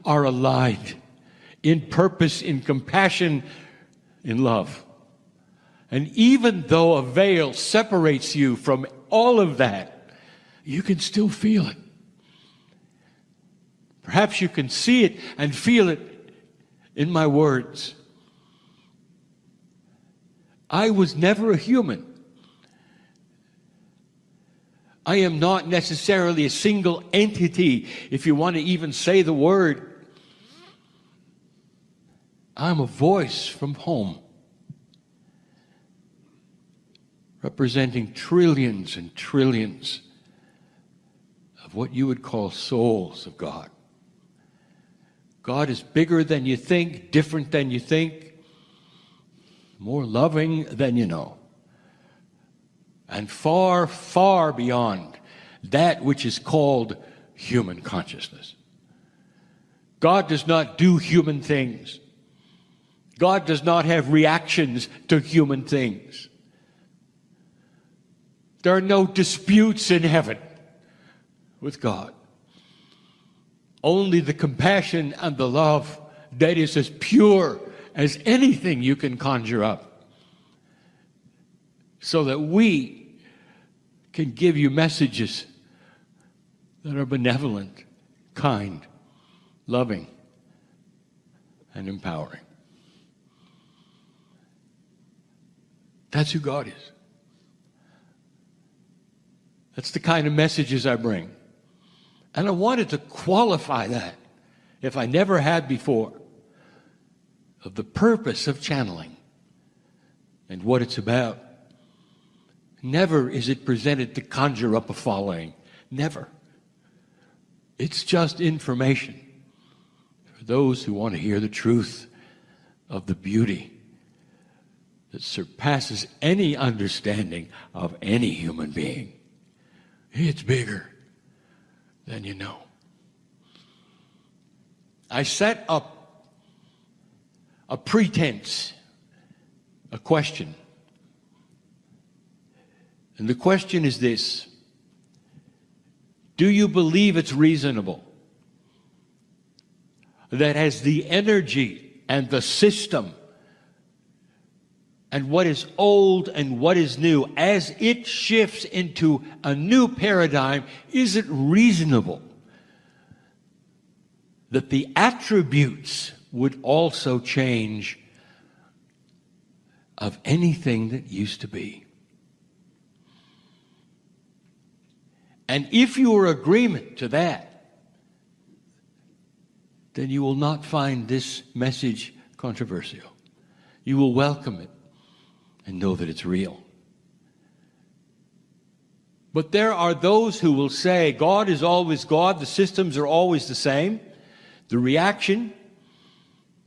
are allied in purpose, in compassion, in love. And even though a veil separates you from all of that, you can still feel it. Perhaps you can see it and feel it in my words. I was never a human. I am not necessarily a single entity, if you want to even say the word. I'm a voice from home, representing trillions and trillions of what you would call souls of God. God is bigger than you think, different than you think, more loving than you know, and far, far beyond that which is called human consciousness. God does not do human things. God does not have reactions to human things. There are no disputes in heaven with God. Only the compassion and the love that is as pure as anything you can conjure up, so that we can give you messages that are benevolent, kind, loving, and empowering. That's who God is. That's the kind of messages I bring. And I wanted to qualify that, if I never had before, of the purpose of channeling and what it's about. Never is it presented to conjure up a following. Never. It's just information for those who want to hear the truth of the beauty that surpasses any understanding of any human being. It's bigger than you know. I set up a pretense, a question. And the question is this: do you believe it's reasonable that as the energy and the system and what is old and what is new, as it shifts into a new paradigm, is it reasonable that the attributes would also change of anything that used to be? And if you are agreement to that, then you will not find this message controversial. You will welcome it and know that it's real. But there are those who will say God is always God, the systems are always the same, the reaction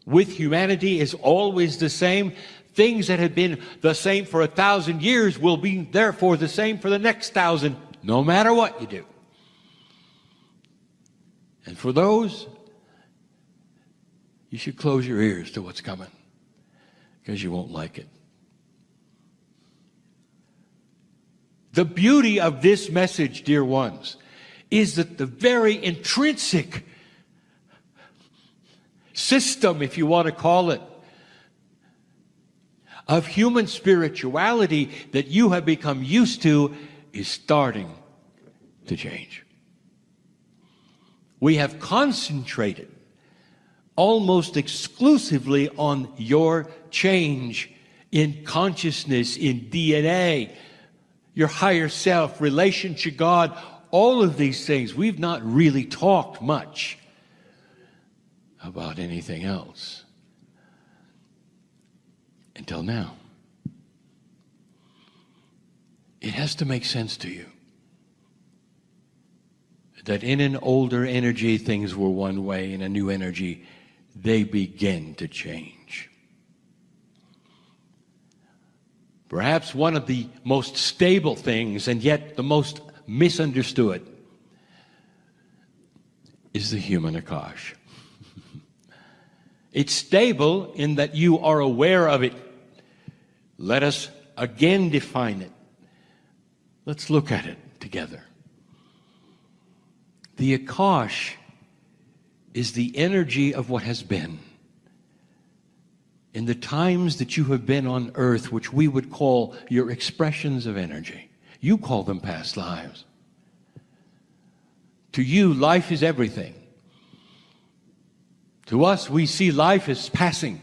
with humanity is always the same. Things that have been the same for 1,000 years will be therefore the same for the next 1,000, no matter what you do. And for those, you should close your ears to what's coming, because you won't like it. The beauty of this message, dear ones, is that the very intrinsic system, if you want to call it, of human spirituality that you have become used to is starting to change. We have concentrated almost exclusively on your change in consciousness, in DNA, your higher self, relation to God, all of these things. We've not really talked much about anything else until now. It has to make sense to you that in an older energy, things were one way. In a new energy, they begin to change. Perhaps one of the most stable things, and yet the most misunderstood, is the human Akash. It's stable in that you are aware of it. Let us again define it. Let's look at it together. The Akash is the energy of what has been. In the times that you have been on earth, which we would call your expressions of energy. You call them past lives. To you, life is everything. To us, we see life as passing.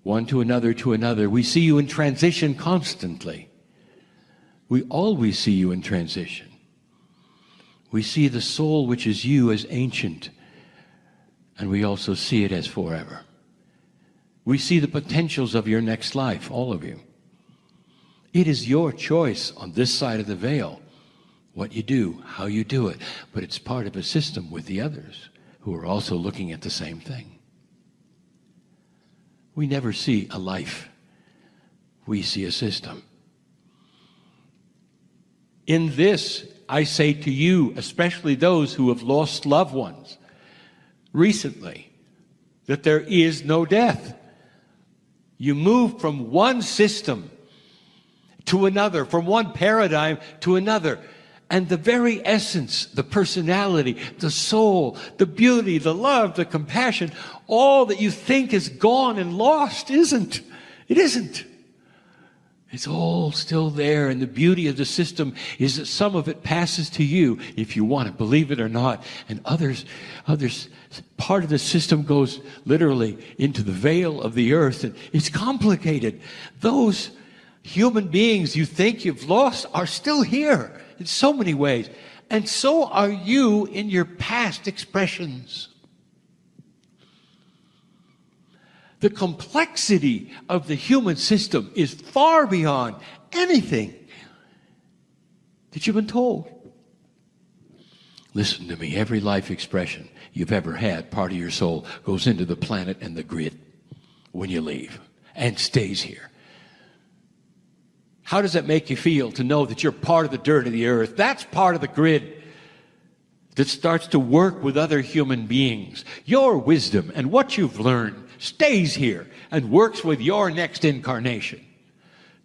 One to another. We see you in transition constantly. We always see you in transition. We see the soul which is you as ancient, and we also see it as forever. We see the potentials of your next life, all of you. It is your choice on this side of the veil, what you do, how you do it, but it's part of a system with the others who are also looking at the same thing. We never see a life. We see a system. In this, I say to you, especially those who have lost loved ones recently, that there is no death. You move from one system to another, from one paradigm to another. And the very essence, the personality, the soul, the beauty, the love, the compassion, all that you think is gone and lost isn't. It isn't. It's all still there, and the beauty of the system is that some of it passes to you, if you want to believe it or not, and others, part of the system goes literally into the veil of the earth, and it's complicated. Those human beings you think you've lost are still here in so many ways, and so are you in your past expressions. The complexity of the human system is far beyond anything that you've been told. Listen to me, every life expression you've ever had, part of your soul, goes into the planet and the grid when you leave and stays here. How does that make you feel to know that you're part of the dirt of the earth? That's part of the grid that starts to work with other human beings. Your wisdom and what you've learned stays here and works with your next incarnation.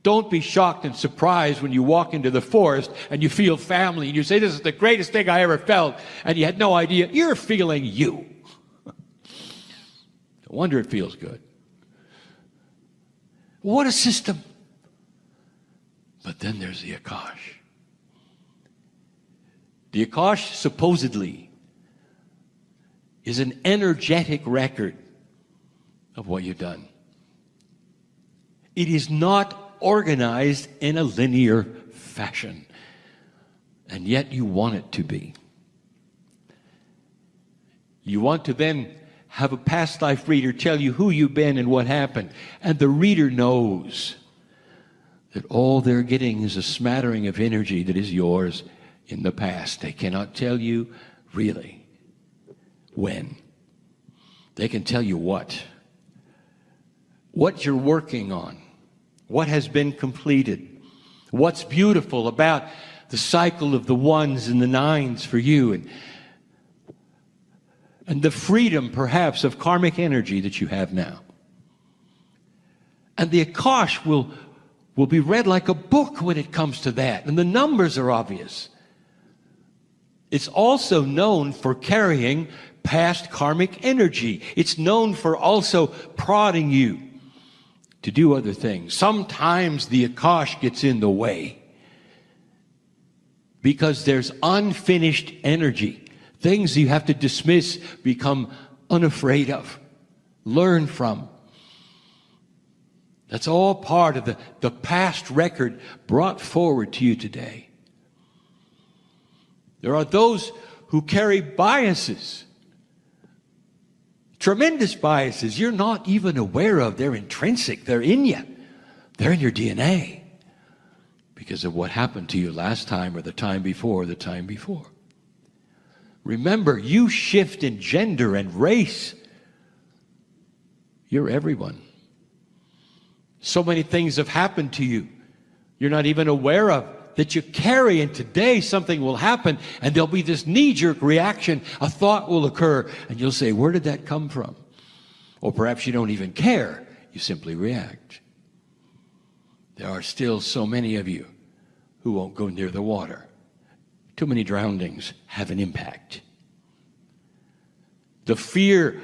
Don't be shocked and surprised when you walk into the forest and you feel family and you say, this is the greatest thing I ever felt, and you had no idea. You're feeling you. No wonder it feels good. What a system. But then there's the Akash. The Akash supposedly is an energetic record of what you've done. It is not organized in a linear fashion, and yet you want it to be. You want to then have a past life reader tell you who you've been and what happened, and the reader knows that all they're getting is a smattering of energy that is yours in the past. They cannot tell you really when. They can tell you what you're working on, what has been completed, what's beautiful about the cycle of the ones and the nines for you, and the freedom perhaps of karmic energy that you have now. And the Akash will be read like a book when it comes to that, and the numbers are obvious. It's also known for carrying past karmic energy. It's known for also prodding you to do other things. Sometimes the Akash gets in the way because there's unfinished energy. Things you have to dismiss, become unafraid of, learn from. That's all part of the past record brought forward to you today. There are those who carry biases, tremendous biases you're not even aware of. They're intrinsic. They're in you. They're in your DNA because of what happened to you last time or the time before or the time before. Remember, you shift in gender and race. You're everyone. So many things have happened to you you're not even aware of, that you carry, and today something will happen and there'll be this knee-jerk reaction. A thought will occur and you'll say, where did that come from? Or perhaps you don't even care. You simply react. There are still so many of you who won't go near the water. Too many drownings have an impact. The fear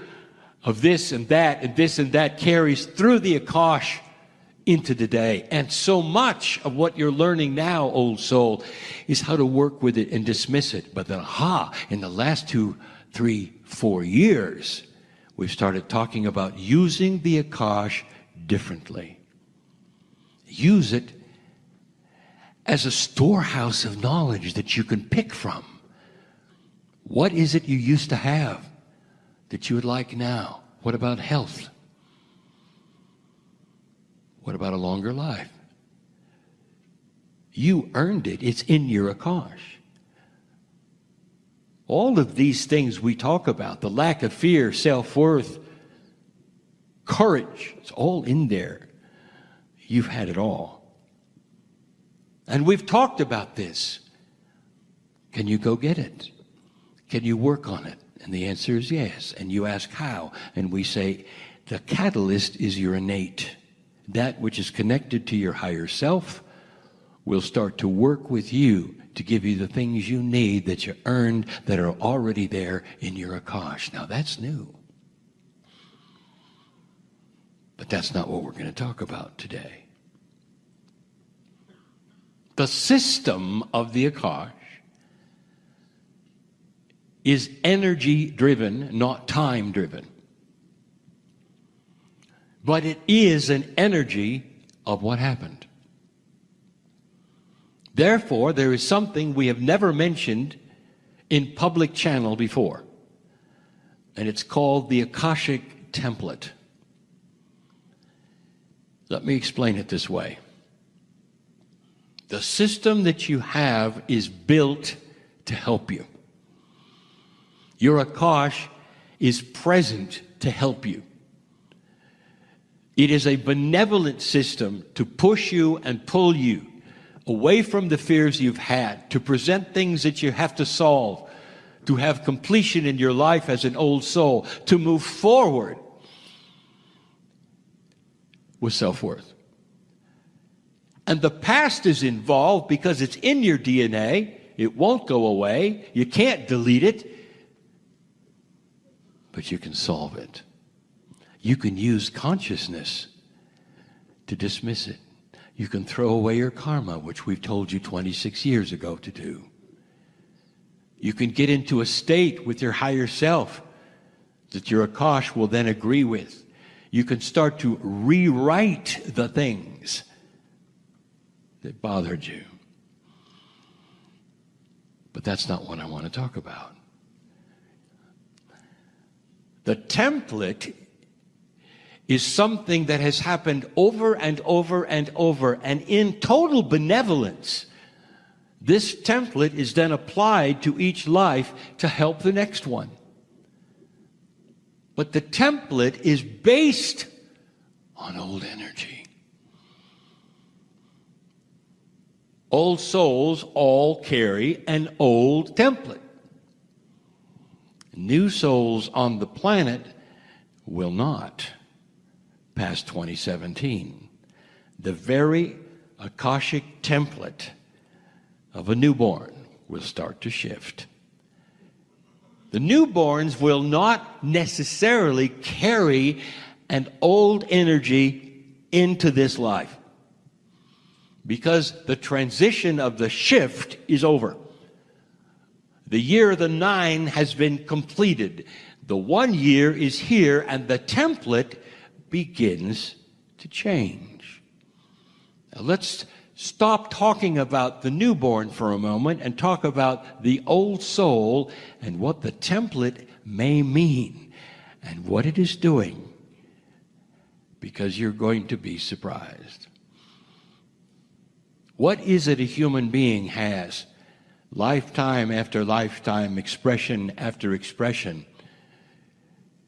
of this and that and this and that carries through the Akash into the day. And so much of what you're learning now, old soul, is how to work with it and dismiss it. But then, in the last 2, 3, 4 years, we've started talking about using the Akash differently. Use it as a storehouse of knowledge that you can pick from. What is it you used to have that you would like now? What about health? What about a longer life? You earned it. It's in your Akash. All of these things we talk about, the lack of fear, self-worth, courage, it's all in there. You've had it all. And we've talked about this. Can you go get it? Can you work on it? And the answer is yes. And you ask how? And we say the catalyst is your innate. That which is connected to your higher self will start to work with you to give you the things you need that you earned that are already there in your Akash. Now that's new. But that's not what we're going to talk about today. The system of the Akash is energy-driven, not time-driven. But it is an energy of what happened. Therefore, there is something we have never mentioned in public channel before. And it's called the Akashic template. Let me explain it this way. The system that you have is built to help you. Your Akash is present to help you. It is a benevolent system to push you and pull you away from the fears you've had, to present things that you have to solve, to have completion in your life as an old soul, to move forward with self-worth. And the past is involved because it's in your DNA. It won't go away. You can't delete it. But you can solve it. You can use consciousness to dismiss it. You can throw away your karma, which we've told you 26 years ago to do. You can get into a state with your higher self that your Akash will then agree with. You can start to rewrite the things that bothered you. But that's not what I want to talk about. The template is something that has happened over and over and over, and in total benevolence, this template is then applied to each life to help the next one. But the template is based on old energy. Old souls all carry an old template. New souls on the planet will not past 2017. The very Akashic template of a newborn will start to shift. The newborns will not necessarily carry an old energy into this life because the transition of the shift is over. The year of the 9 has been completed. The 1 year is here, and the template begins to change. Now let's stop talking about the newborn for a moment and talk about the old soul and what the template may mean and what it is doing, because you're going to be surprised. What is it a human being has? Lifetime after lifetime, expression after expression.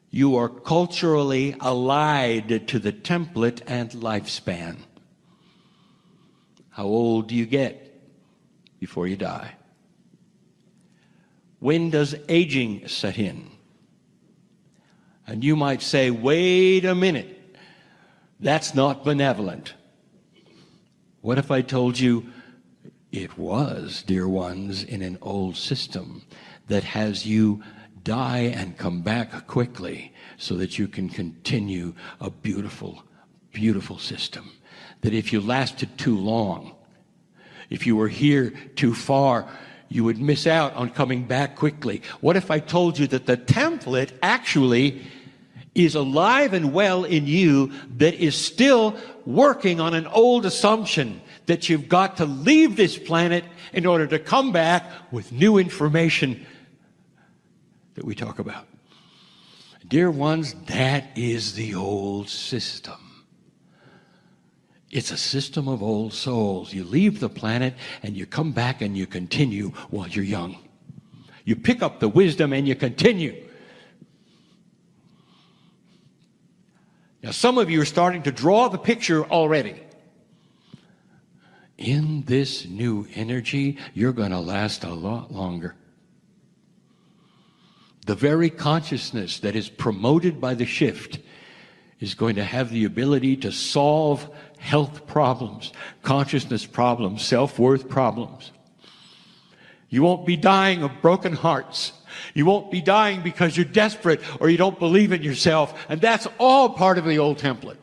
You are culturally allied to the template and lifespan. How old do you get before you die? When does aging set in? And you might say, wait a minute, that's not benevolent. What if I told you it was, dear ones, in an old system that has you die and come back quickly so that you can continue a beautiful, beautiful system. That if you lasted too long, if you were here too far, you would miss out on coming back quickly. What if I told you that the template actually is alive and well in you, that is still working on an old assumption that you've got to leave this planet in order to come back with new information that we talk about? Dear ones, that is the old system. It's a system of old souls. You leave the planet and you come back and you continue while you're young. You pick up the wisdom and you continue. Now, some of you are starting to draw the picture already. In this new energy, you're going to last a lot longer. The very consciousness that is promoted by the shift is going to have the ability to solve health problems, consciousness problems, self-worth problems. You won't be dying of broken hearts. You won't be dying because you're desperate or you don't believe in yourself. And that's all part of the old template.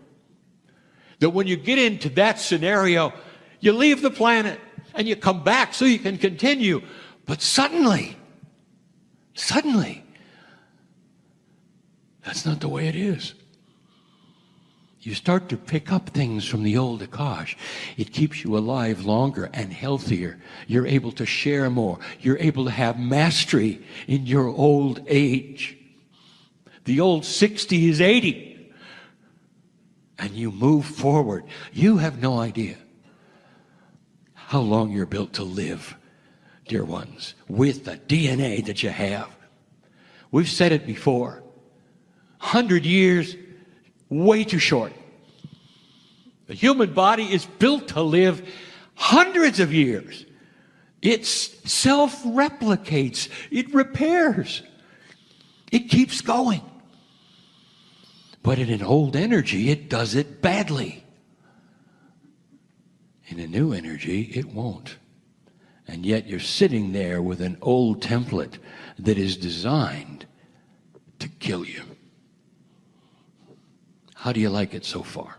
That when you get into that scenario, you leave the planet and you come back so you can continue. But suddenly, that's not the way it is. You start to pick up things from the old Akash. It keeps you alive longer and healthier. You're able to share more. You're able to have mastery in your old age. The old 60 is 80. And you move forward. You have no idea how long you're built to live, dear ones, with the DNA that you have. We've said it before. 100 years, way too short. The human body is built to live hundreds of years. It self-replicates. It repairs. It keeps going. But in an old energy, it does it badly. In a new energy, it won't. And yet you're sitting there with an old template that is designed to kill you. How do you like it so far?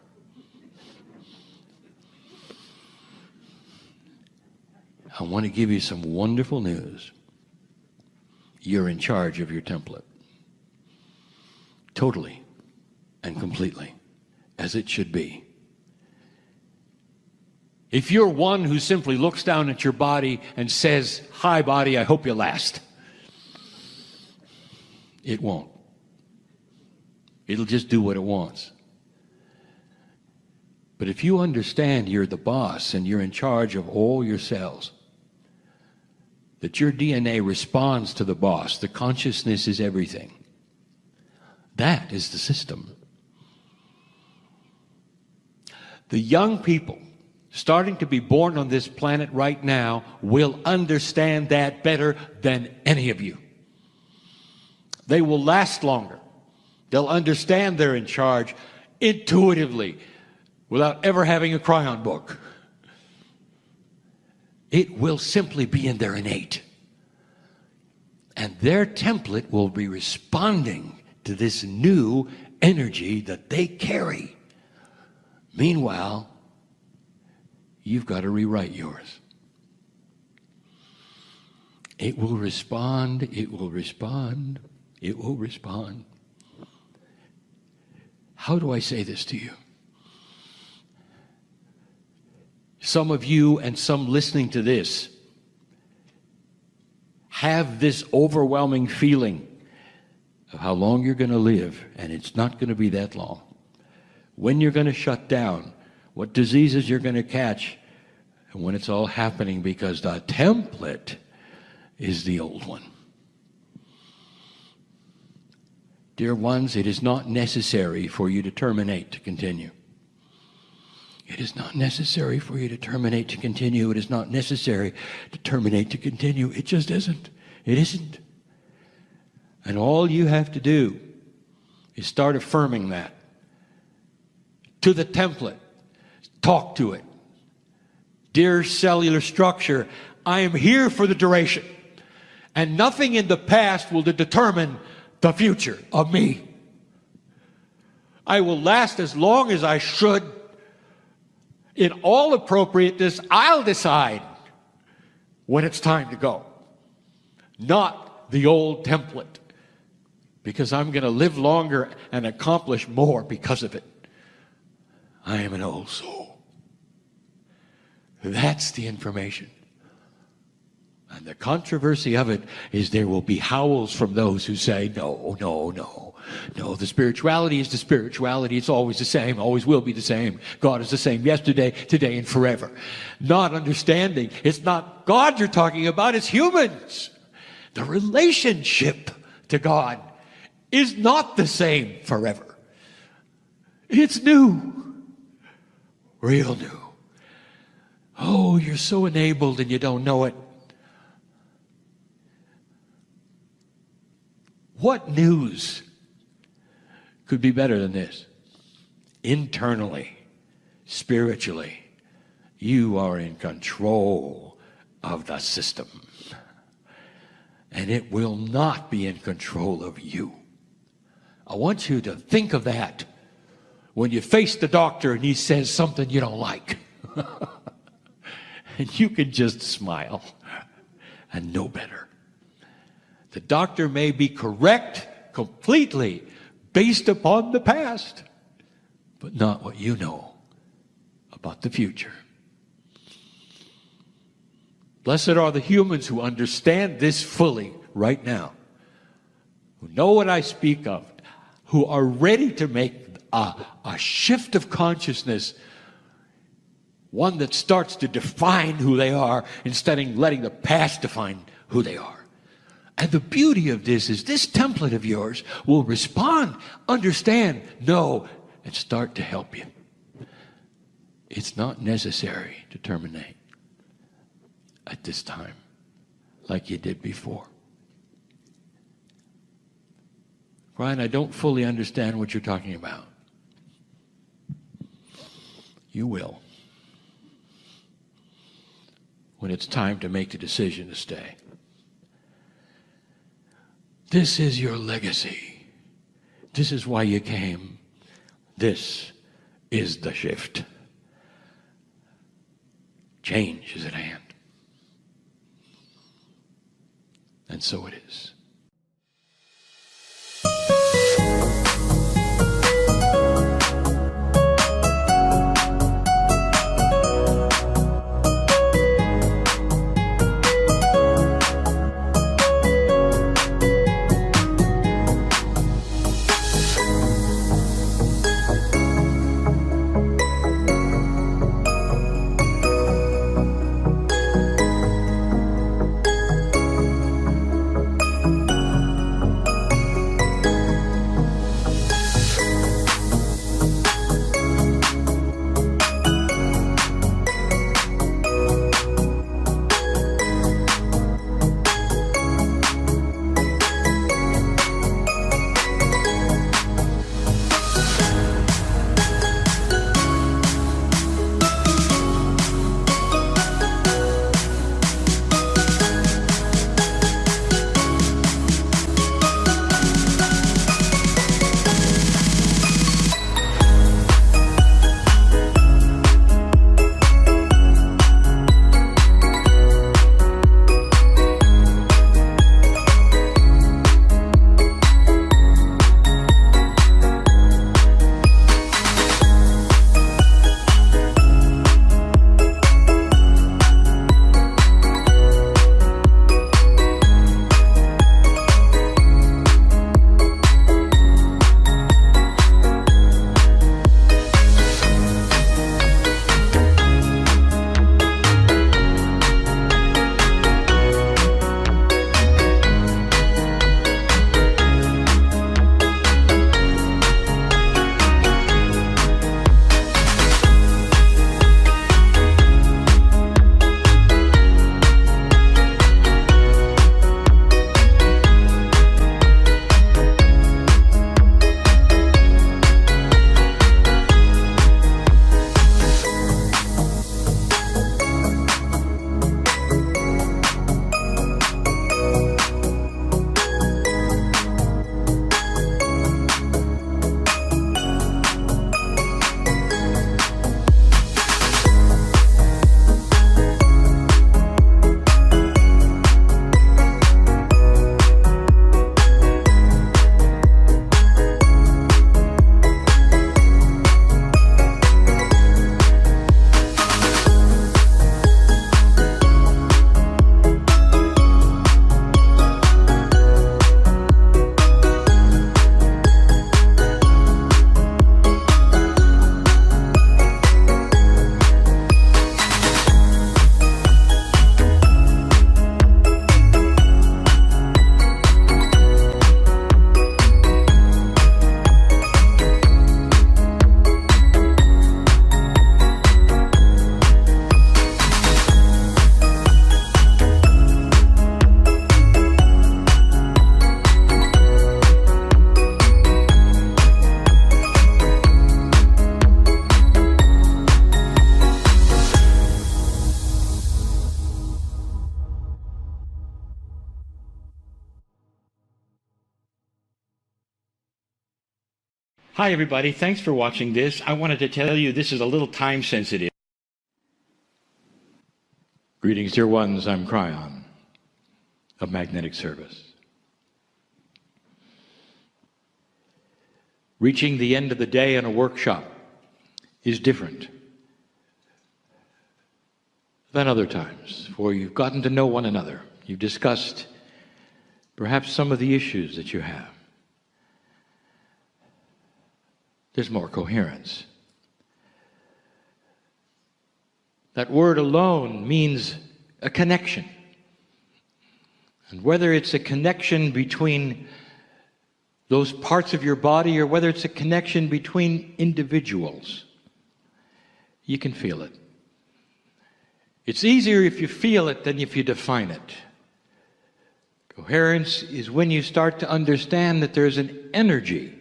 I want to give you some wonderful news. You're in charge of your template. Totally and completely, as it should be. If you're one who simply looks down at your body and says, "Hi, body, I hope you last," it won't. It'll just do what it wants. But if you understand you're the boss and you're in charge of all your cells, that your DNA responds to the boss, the consciousness is everything. That is the system. The young people starting to be born on this planet right now will understand that better than any of you. They will last longer. They'll understand they're in charge intuitively, without ever having a Kryon book. It will simply be in their innate. And their template will be responding to this new energy that they carry. Meanwhile, you've got to rewrite yours. It will respond, it will respond, it will respond. How do I say this to you? Some of you and some listening to this have this overwhelming feeling of how long you're going to live, and it's not going to be that long. When you're going to shut down, what diseases you're going to catch, and when it's all happening, because the template is the old one. Dear ones, it is not necessary for you to terminate to continue. It is not necessary for you to terminate to continue. It is not necessary to terminate to continue. It just isn't. It isn't. And all you have to do is start affirming that. To the template. Talk to it. Dear cellular structure, I am here for the duration. And nothing in the past will determine the future of me. I will last as long as I should. In all appropriateness, I'll decide when it's time to go. Not the old template. Because I'm going to live longer and accomplish more because of it. I am an old soul. That's the information. And the controversy of it is there will be howls from those who say, no, no, no. No, the spirituality is the spirituality. It's always the same, always will be the same. God is the same yesterday, today, and forever. Not understanding. It's not God you're talking about, it's humans. The relationship to God is not the same forever. It's new. Real new. Oh, you're so enabled and you don't know it. What news could be better than this? Internally, spiritually, you are in control of the system. And it will not be in control of you. I want you to think of that when you face the doctor and he says something you don't like. And you can just smile and know better. The doctor may be correct completely based upon the past, but not what you know about the future. Blessed are the humans who understand this fully right now, who know what I speak of, who are ready to make a shift of consciousness, one that starts to define who they are instead of letting the past define who they are. And the beauty of this is this template of yours will respond, understand, know, and start to help you. It's not necessary to terminate at this time like you did before. Kryon, I don't fully understand what you're talking about. You will. When it's time to make the decision to stay. This is your legacy. This is why you came. This is the shift. Change is at hand. And so it is. Hi, everybody. Thanks for watching this. I wanted to tell you this is a little time sensitive. Greetings, dear ones. I'm Kryon of Magnetic Service. Reaching the end of the day in a workshop is different than other times, for you've gotten to know one another. You've discussed perhaps some of the issues that you have. There's more coherence. That word alone means a connection. And whether it's a connection between those parts of your body or whether it's a connection between individuals, you can feel it. It's easier if you feel it than if you define it. Coherence is when you start to understand that there's an energy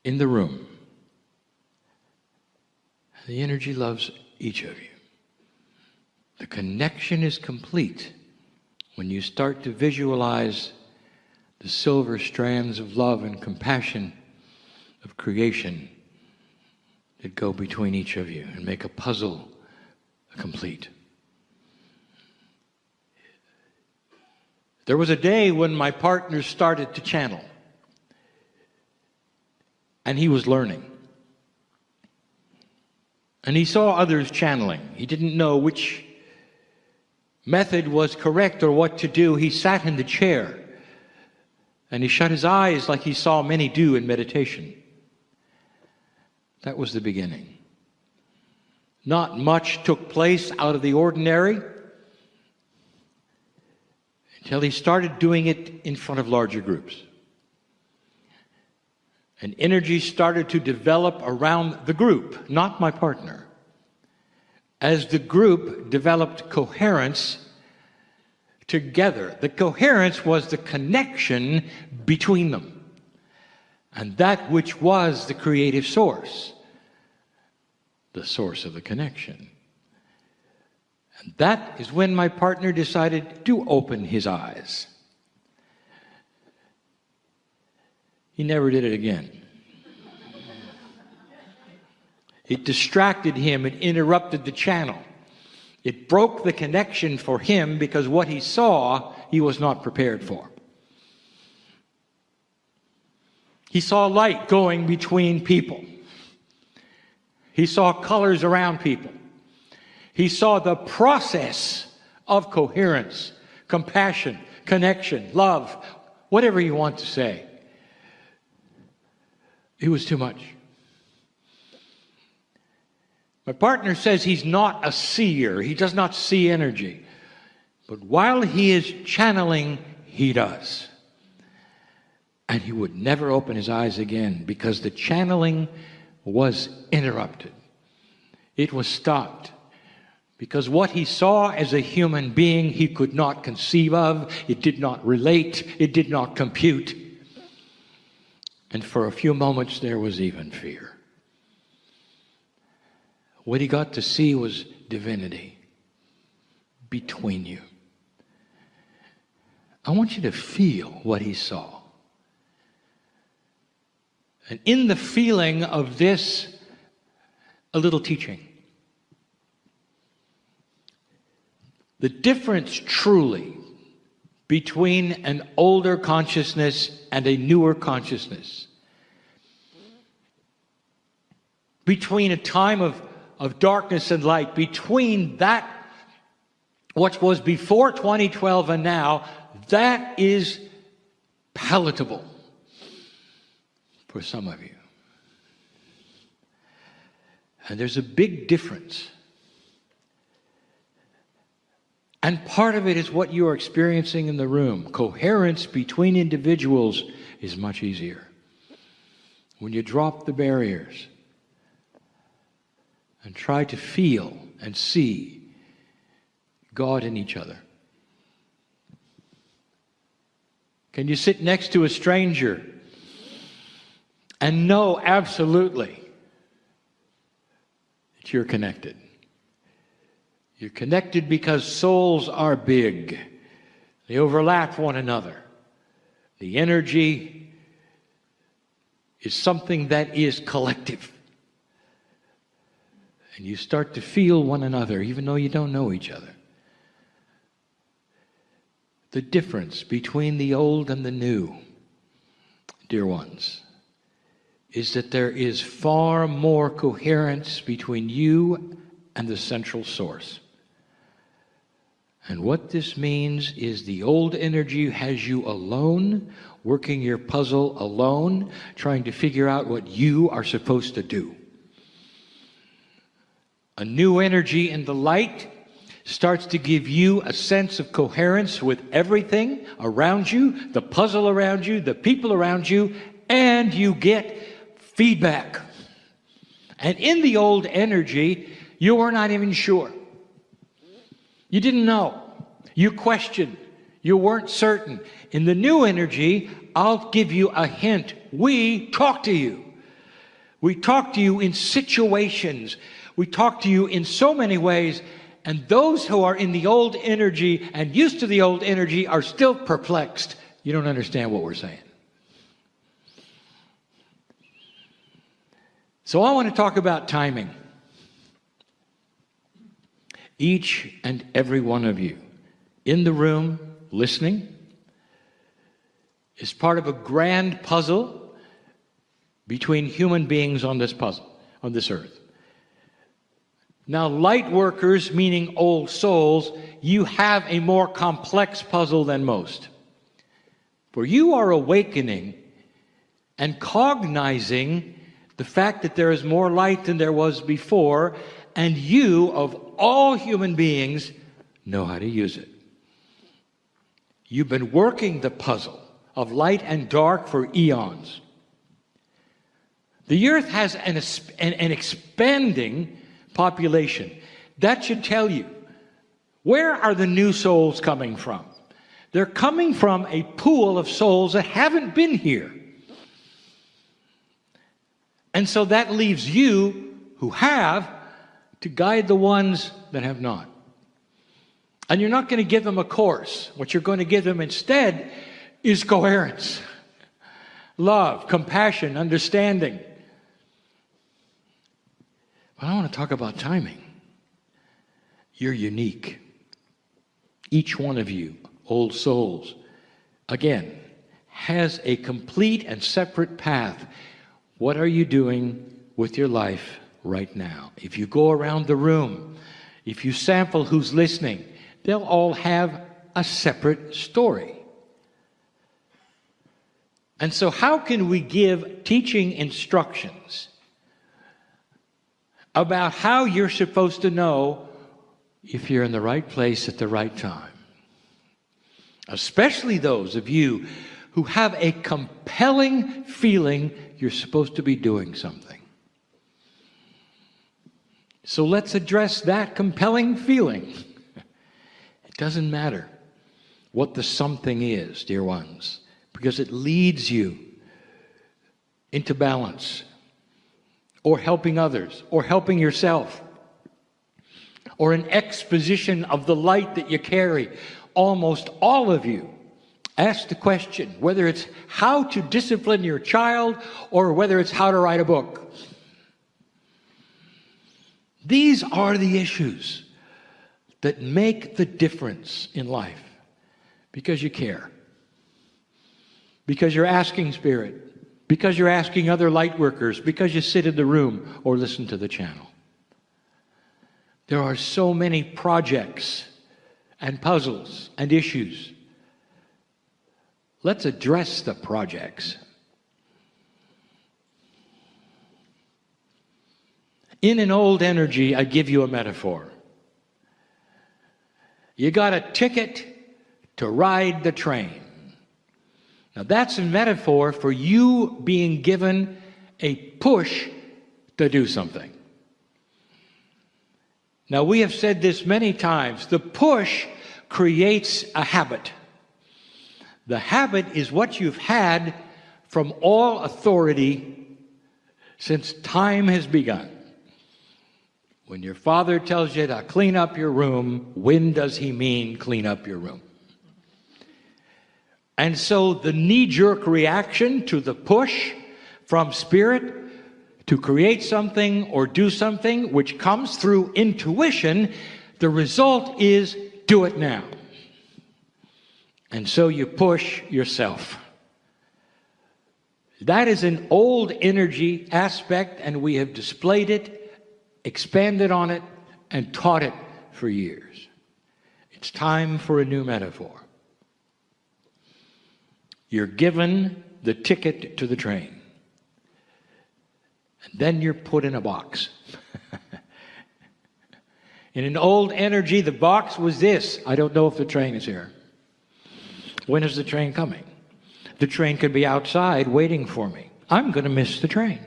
in the room. The energy loves each of you. The connection is complete when you start to visualize the silver strands of love and compassion of creation that go between each of you and make a puzzle complete. There was a day when my partner started to channel, and he was learning. And he saw others channeling. He didn't know which method was correct or what to do. He sat in the chair, and he shut his eyes like he saw many do in meditation. That was the beginning. Not much took place out of the ordinary until he started doing it in front of larger groups. And energy started to develop around the group, not my partner. As the group developed coherence together, the coherence was the connection between them, and that which was the creative source, the source of the connection. And that is when my partner decided to open his eyes. He never did it again. It distracted him. It interrupted the channel. It broke the connection for him because what he saw, he was not prepared for. He saw light going between people. He saw colors around people. He saw the process of coherence, compassion, connection, love, whatever you want to say. It was too much. My partner says he's not a seer. He does not see energy. But while he is channeling, he does. And he would never open his eyes again because the channeling was interrupted. It was stopped. Because what he saw as a human being, he could not conceive of. It did not relate. It did not compute. And for a few moments, there was even fear. What he got to see was divinity between you. I want you to feel what he saw. And in the feeling of this, a little teaching. The difference truly between an older consciousness and a newer consciousness, between a time of darkness and light, between that what was before 2012 and now, that is palatable for some of you. And there's a big difference. And part of it is what you are experiencing in the room. Coherence between individuals is much easier when you drop the barriers and try to feel and see God in each other. Can you sit next to a stranger and know absolutely that you're connected? You're connected because souls are big. They overlap one another. The energy is something that is collective. And you start to feel one another, even though you don't know each other. The difference between the old and the new, dear ones, is that there is far more coherence between you and the central source. And what this means is the old energy has you alone, working your puzzle alone, trying to figure out what you are supposed to do. A new energy in the light starts to give you a sense of coherence with everything around you, the puzzle around you, the people around you, and you get feedback. And in the old energy, you were not even sure. You didn't know. You questioned. You weren't certain. In the new energy, I'll give you a hint. We talk to you. We talk to you in situations. We talk to you in so many ways. And those who are in the old energy and used to the old energy are still perplexed. You don't understand what we're saying. So I want to talk about timing. Each and every one of you in the room listening is part of a grand puzzle between human beings on this puzzle, on this earth. Now, light workers, meaning old souls, you have a more complex puzzle than most. For you are awakening and cognizing the fact that there is more light than there was before, and you, of all human beings, know how to use it. You've been working the puzzle of light and dark for eons. The earth has an expanding population. That should tell you, where are the new souls coming from? They're coming from a pool of souls that haven't been here. And so that leaves you, who have, to guide the ones that have not. And you're not going to give them a course. What you're going to give them instead is coherence, love, compassion, understanding. But I want to talk about timing. You're unique. Each one of you, old souls, again, has a complete and separate path. What are you doing with your life right now? If you go around the room, if you sample who's listening, they'll all have a separate story. And so how can we give teaching instructions about how you're supposed to know if you're in the right place at the right time? Especially those of you who have a compelling feeling you're supposed to be doing something. So let's address that compelling feeling. It doesn't matter what the something is, dear ones, because it leads you into balance, or helping others, or helping yourself, or an exposition of the light that you carry. Almost all of you ask the question, whether it's how to discipline your child or whether it's how to write a book. These are the issues that make the difference in life, because you care, because you're asking Spirit, because you're asking other light workers, because you sit in the room or listen to the channel. There are so many projects and puzzles and issues. Let's address the projects. In an old energy, I give you a metaphor. You got a ticket to ride the train. Now that's a metaphor for you being given a push to do something. Now we have said this many times. The push creates a habit. The habit is what you've had from all authority since time has begun. When your father tells you to clean up your room, when does he mean clean up your room? And so the knee-jerk reaction to the push from spirit to create something or do something which comes through intuition, the result is do it now. And so you push yourself. That is an old energy aspect, and we have displayed it, expanded on it, and taught it for years. It's time for a new metaphor. You're given the ticket to the train, and then you're put in a box. In an old energy, the box was this: I don't know if the train is here. When is the train coming? The train could be outside waiting for me. I'm going to miss the train.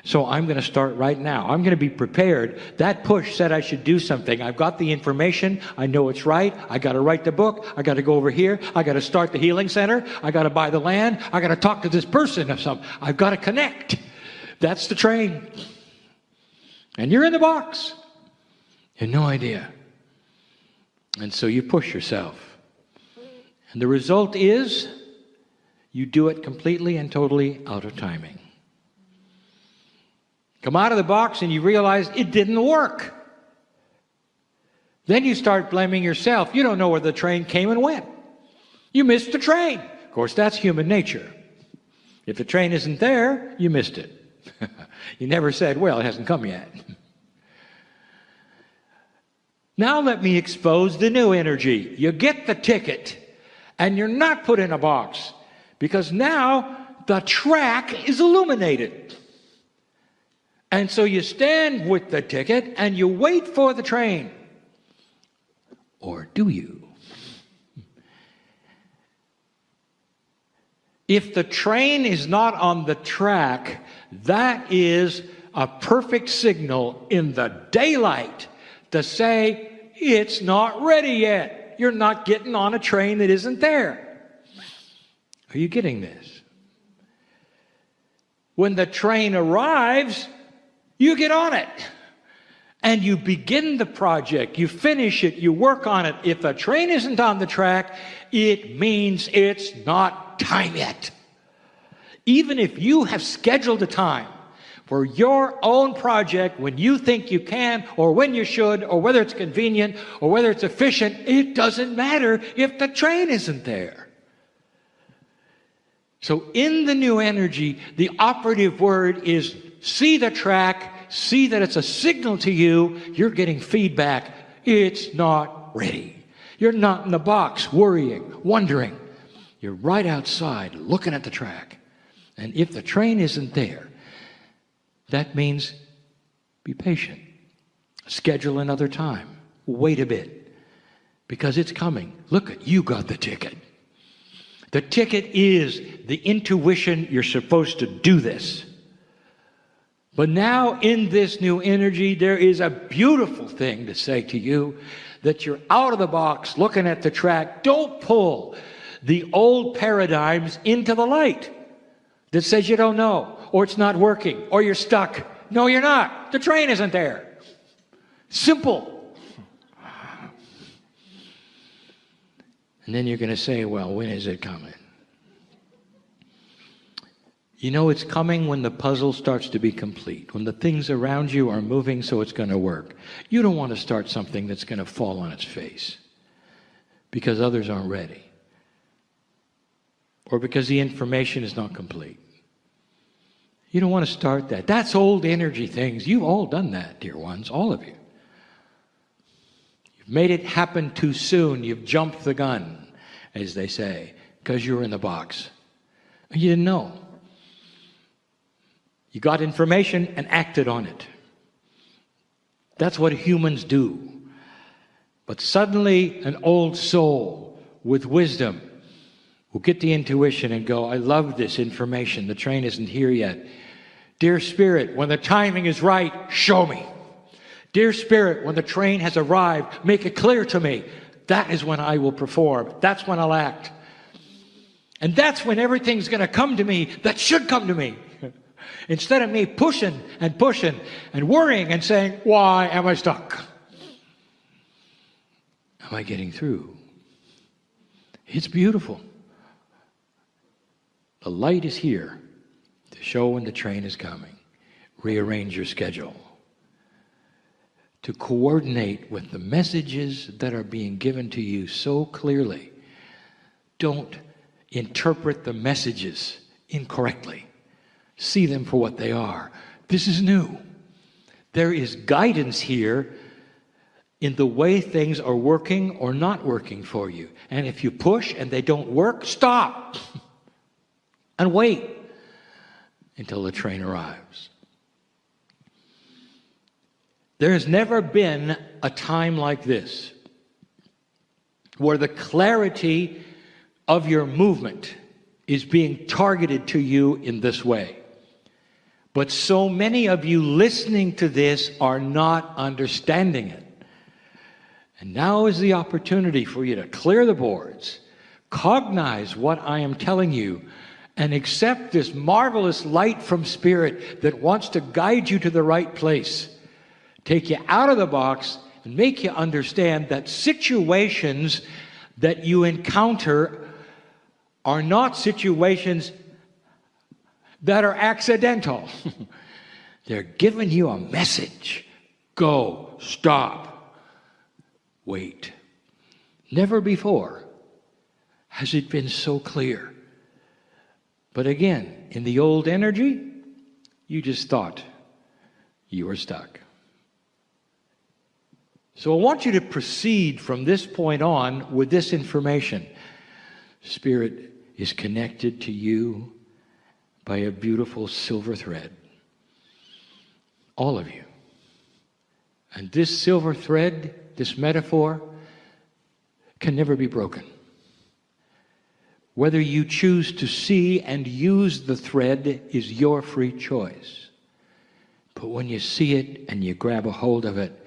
So I'm going to start right now. I'm going to be prepared. That push said I should do something. I've got the information. I know it's right. I got to write the book. I got to go over here. I got to start the healing center. I got to buy the land. I got to talk to this person or something. I've got to connect. That's the train. And you're in the box. You have no idea. And so you push yourself. And the result is you do it completely and totally out of timing. Come out of the box and you realize it didn't work. Then you start blaming yourself. You don't know where the train came and went. You missed the train. Of course, that's human nature. If the train isn't there, you missed it. You never said, well, it hasn't come yet. Now let me expose the new energy. You get the ticket and you're not put in a box, because now the track is illuminated. And so you stand with the ticket and you wait for the train. Or do you? If the train is not on the track, that is a perfect signal in the daylight to say it's not ready yet. You're not getting on a train that isn't there. Are you getting this? When the train arrives, you get on it. And you begin the project. You finish it. You work on it. If the train isn't on the track, it means it's not time yet. Even if you have scheduled a time for your own project when you think you can, or when you should, or whether it's convenient, or whether it's efficient, it doesn't matter if the train isn't there. So in the new energy, the operative word is see the track, see that it's a signal to you. You're getting feedback. It's not ready. You're not in the box worrying, wondering. You're right outside looking at the track. And if the train isn't there, that means be patient. Schedule another time. Wait a bit, because it's coming. Look, you got the ticket. The ticket is the intuition you're supposed to do this. But now in this new energy, there is a beautiful thing to say to you, that you're out of the box looking at the track. Don't pull the old paradigms into the light that says you don't know, or it's not working, or you're stuck. No, you're not. The train isn't there. Simple. And then you're going to say, well, when is it coming? You know it's coming when the puzzle starts to be complete, when the things around you are moving so it's going to work. You don't want to start something that's going to fall on its face because others aren't ready, or because the information is not complete. You don't want to start that. That's old energy things. You've all done that, dear ones, all of you. You've made it happen too soon. You've jumped the gun, as they say, because you were in the box. You didn't know. You got information and acted on it. That's what humans do. But suddenly, an old soul with wisdom will get the intuition and go, I love this information. The train isn't here yet. Dear Spirit, when the timing is right, show me. Dear Spirit, when the train has arrived, make it clear to me. That is when I will perform. That's when I'll act. And that's when everything's going to come to me that should come to me. Instead of me pushing and worrying and saying, why am I stuck? Am I getting through? It's beautiful. The light is here. Show when the train is coming. Rearrange your schedule to coordinate with the messages that are being given to you so clearly. Don't interpret the messages incorrectly. See them for what they are. This is new. There is guidance here in the way things are working or not working for you. And if you push and they don't work, stop and wait until the train arrives. There has never been a time like this where the clarity of your movement is being targeted to you in this way. But so many of you listening to this are not understanding it. And now is the opportunity for you to clear the boards, cognize what I am telling you, and accept this marvelous light from Spirit that wants to guide you to the right place, take you out of the box, and make you understand that situations that you encounter are not situations that are accidental. They're giving you a message. Go, stop, wait. Never before has it been so clear. But again, in the old energy, you just thought you were stuck. So I want you to proceed from this point on with this information. Spirit is connected to you by a beautiful silver thread. All of you. And this silver thread, this metaphor, can never be broken. Whether you choose to see and use the thread is your free choice. But when you see it and you grab a hold of it,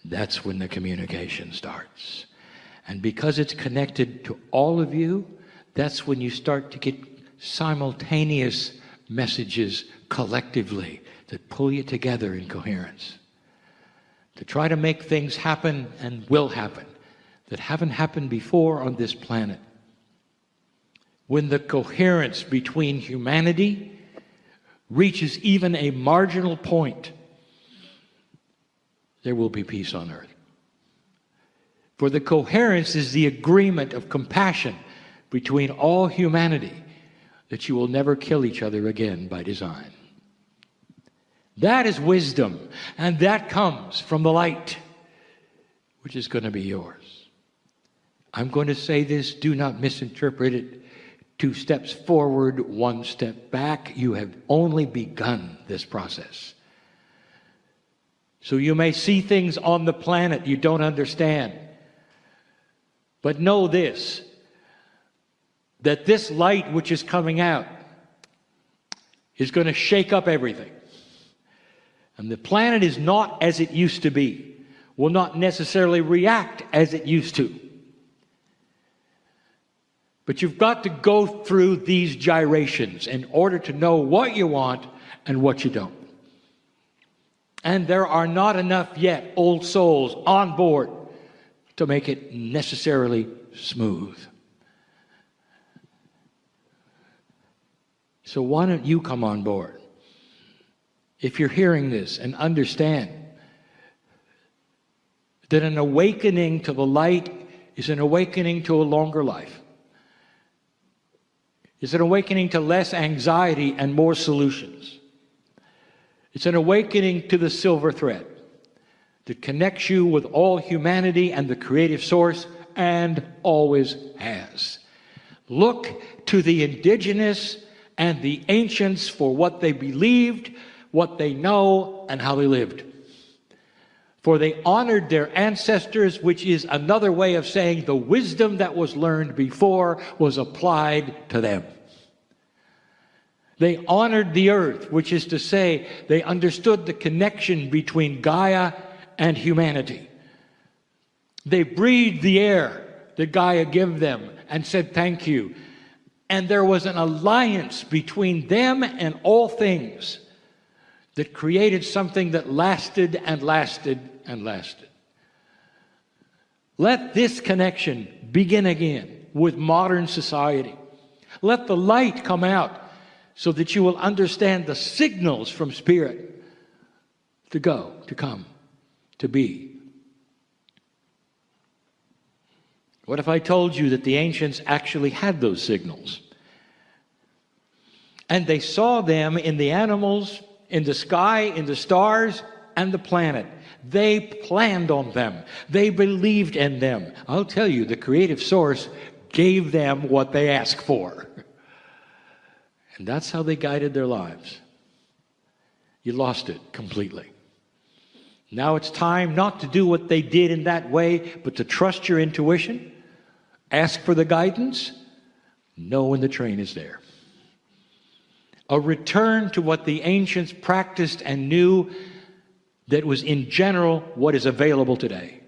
that's when the communication starts. And because it's connected to all of you, that's when you start to get simultaneous messages collectively that pull you together in coherence. To try to make things happen and will happen that haven't happened before on this planet. When the coherence between humanity reaches even a marginal point, there will be peace on earth. For the coherence is the agreement of compassion between all humanity that you will never kill each other again by design. That is wisdom, and that comes from the light, which is going to be yours. I'm going to say this, do not misinterpret it. 2 steps forward, 1 step back. You have only begun this process. So you may see things on the planet you don't understand. But know this, that this light which is coming out is going to shake up everything. And the planet is not as it used to be, will not necessarily react as it used to. But you've got to go through these gyrations in order to know what you want and what you don't. And there are not enough yet old souls on board to make it necessarily smooth. So why don't you come on board? If you're hearing this and understand that an awakening to the light is an awakening to a longer life. It's an awakening to less anxiety and more solutions. It's an awakening to the silver thread that connects you with all humanity and the creative source, and always has. Look to the indigenous and the ancients for what they believed, what they know, and how they lived. For they honored their ancestors, which is another way of saying the wisdom that was learned before was applied to them. They honored the earth, which is to say they understood the connection between Gaia and humanity. They breathed the air that Gaia gave them and said thank you. And there was an alliance between them and all things that created something that lasted and lasted and lasted. Let this connection begin again with modern society. Let the light come out so that you will understand the signals from Spirit to go, to come, to be. What if I told you that the ancients actually had those signals? And they saw them in the animals, in the sky, in the stars, and the planet. They planned on them. They believed in them. I'll tell you, the creative source gave them what they asked for. And that's how they guided their lives. You lost it completely. Now it's time not to do what they did in that way, but to trust your intuition, ask for the guidance, know when the train is there. A return to what the ancients practiced and knew that was in general what is available today.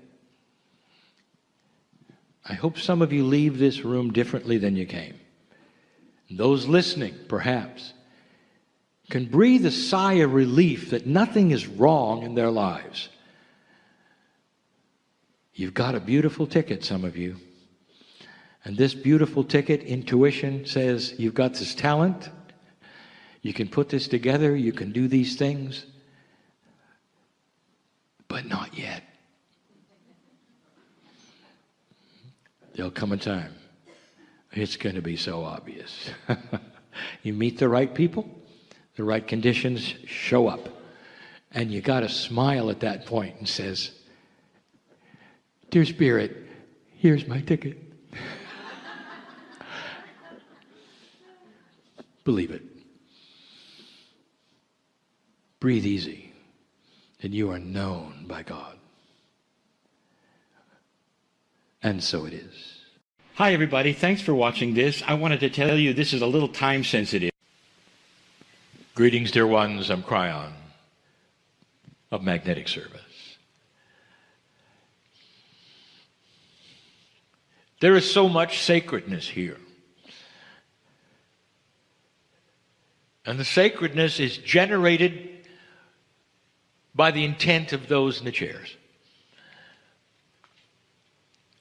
I hope some of you leave this room differently than you came. Those listening, perhaps, can breathe a sigh of relief that nothing is wrong in their lives. You've got a beautiful ticket, some of you. And this beautiful ticket, intuition, says you've got this talent. You can put this together. You can do these things. But not yet. There'll come a time. It's going to be so obvious. You meet the right people, the right conditions show up. And you got to smile at that point and says, "Dear Spirit, here's my ticket." Believe it. Breathe easy, and you are known by God. And so it is. Hi, everybody. Thanks for watching this. I wanted to tell you this is a little time sensitive. Greetings, dear ones. I'm Kryon of Magnetic Service. There is so much sacredness here. And the sacredness is generated by the intent of those in the chairs.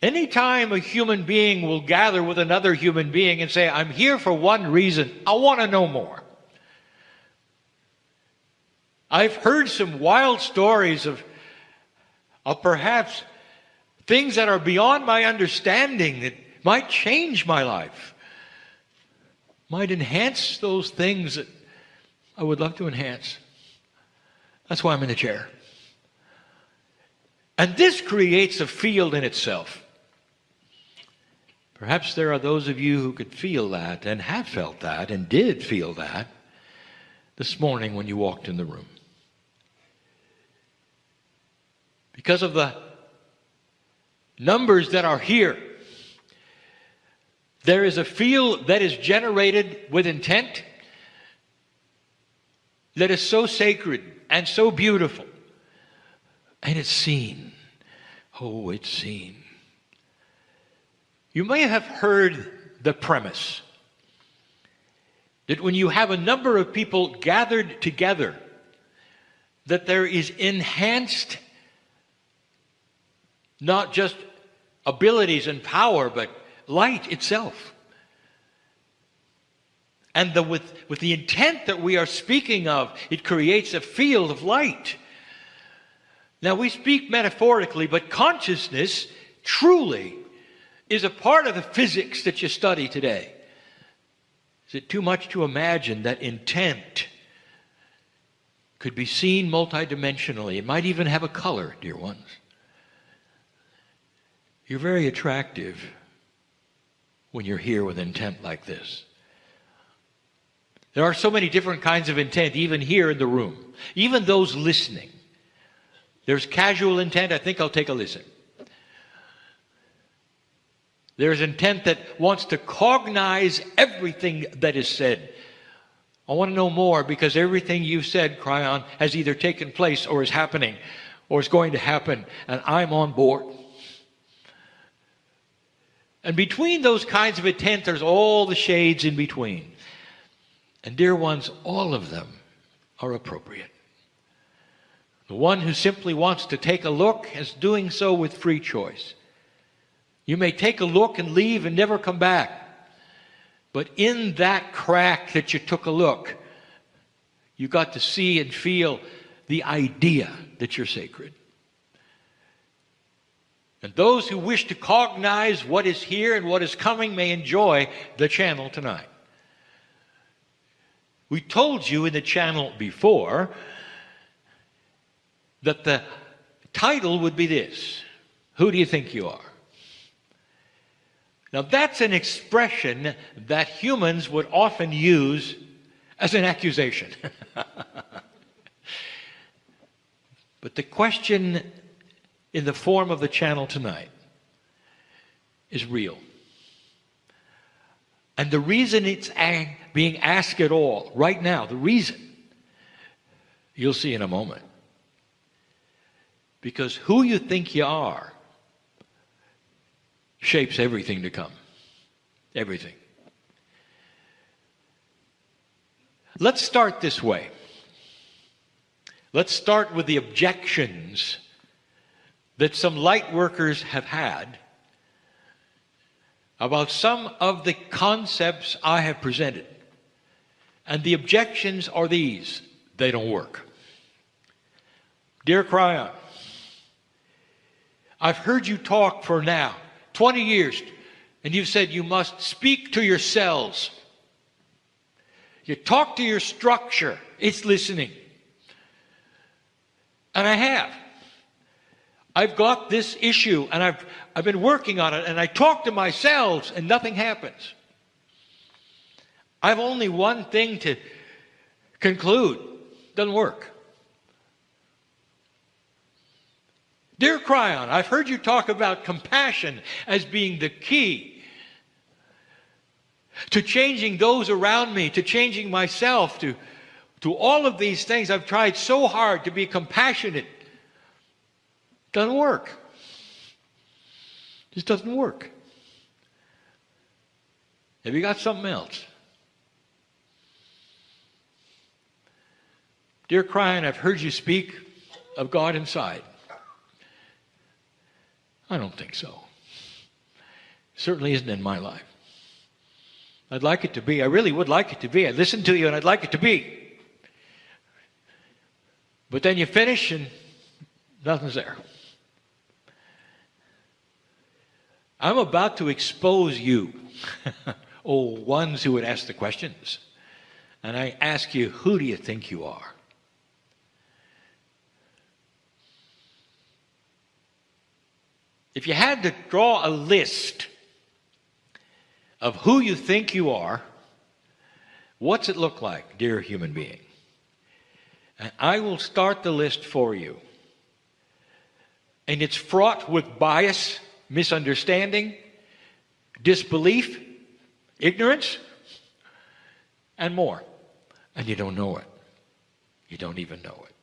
Anytime a human being will gather with another human being and say, "I'm here for one reason, I want to know more." I've heard some wild stories of perhaps things that are beyond my understanding that might change my life, might enhance those things that I would love to enhance. That's why I'm in the chair. And this creates a field in itself. Perhaps there are those of you who could feel that and have felt that and did feel that this morning when you walked in the room. Because of the numbers that are here, there is a field that is generated with intent that is so sacred and so beautiful. And it's seen. Oh, it's seen. You may have heard the premise that when you have a number of people gathered together, that there is enhanced not just abilities and power, but light itself. And with the intent that we are speaking of, it creates a field of light. Now, we speak metaphorically, but consciousness truly is a part of the physics that you study today. Is it too much to imagine that intent could be seen multidimensionally? It might even have a color, dear ones. You're very attractive when you're here with intent like this. There are so many different kinds of intent, even here in the room. Even those listening. There's casual intent, I think I'll take a listen. There's intent that wants to cognize everything that is said. I want to know more because everything you've said, Kryon, has either taken place or is happening or is going to happen, and I'm on board. And between those kinds of intent, there's all the shades in between. And dear ones, all of them are appropriate. The one who simply wants to take a look is doing so with free choice. You may take a look and leave and never come back. But in that crack that you took a look, you got to see and feel the idea that you're sacred. And those who wish to cognize what is here and what is coming may enjoy the channel tonight. We told you in the channel before that the title would be this: who do you think you are? Now that's an expression that humans would often use as an accusation. But the question in the form of the channel tonight is real. And the reason it's being asked at all, right now, the reason, you'll see in a moment. Because who you think you are shapes everything to come. Everything. Let's start this way. Let's start with the objections that some light workers have had about some of the concepts I have presented. And the objections are these: they don't work. Dear Kryon, I've heard you talk for now 20 years, and you've said you must speak to your cells. You talk to your structure, it's listening. And I have. I've got this issue, and I've been working on it, and I talk to my cells, and nothing happens. I've only one thing to conclude: doesn't work. Dear Kryon, I've heard you talk about compassion as being the key to changing those around me, to changing myself, to all of these things. I've tried so hard to be compassionate. Doesn't work. Just doesn't work. Have you got something else? Dear Kryon, I've heard you speak of God inside. I don't think so. Certainly isn't in my life. I'd like it to be. I really would like it to be. I listen to you and I'd like it to be. But then you finish and nothing's there. I'm about to expose you, ones who would ask the questions. And I ask you, who do you think you are? If you had to draw a list of who you think you are, what's it look like, dear human being? And I will start the list for you. And it's fraught with bias, misunderstanding, disbelief, ignorance, and more. And you don't know it. You don't even know it.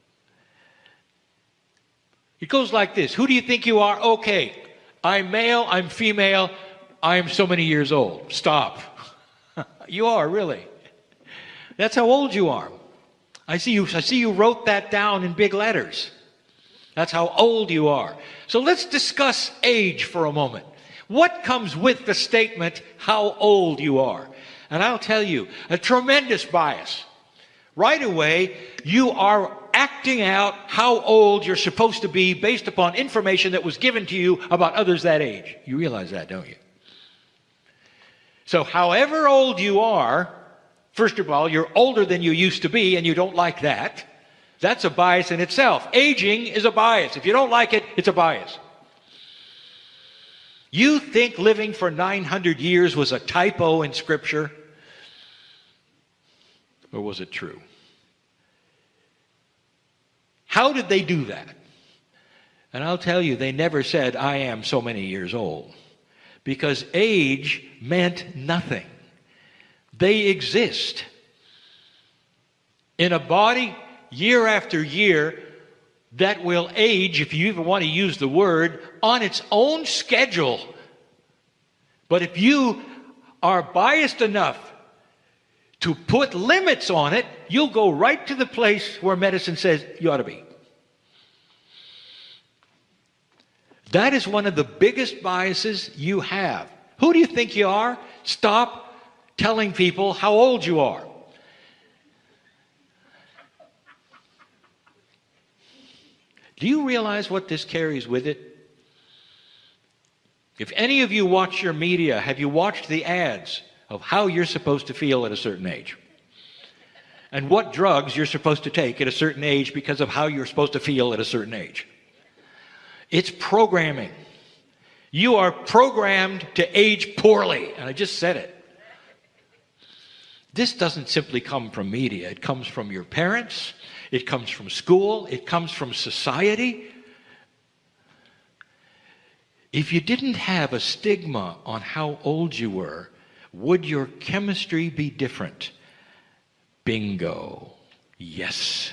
It goes like this. Who do you think you are? Okay, I'm male, I'm female, I'm so many years old. Stop. You are, really. That's how old you are. I see you wrote that down in big letters. That's how old you are. So let's discuss age for a moment. What comes with the statement, how old you are? And I'll tell you, a tremendous bias. Right away, you are acting out how old you're supposed to be based upon information that was given to you about others that age. You realize that, don't you? So however old you are, first of all, you're older than you used to be, and you don't like that. That's a bias in itself. Aging is a bias. If you don't like it, it's a bias. You think living for 900 years was a typo in Scripture? Or was it true? How did they do that? And I'll tell you, they never said, I am so many years old. Because age meant nothing. They exist in a body year after year that will age, if you even want to use the word, on its own schedule. But if you are biased enough to put limits on it, you'll go right to the place where medicine says you ought to be. That is one of the biggest biases you have. Who do you think you are? Stop telling people how old you are. Do you realize what this carries with it? If any of you watch your media, have you watched the ads of how you're supposed to feel at a certain age? And what drugs you're supposed to take at a certain age because of how you're supposed to feel at a certain age? It's programming. You are programmed to age poorly. And I just said it. This doesn't simply come from media. It comes from your parents. It comes from school. It comes from society. If you didn't have a stigma on how old you were, would your chemistry be different? Bingo. Yes.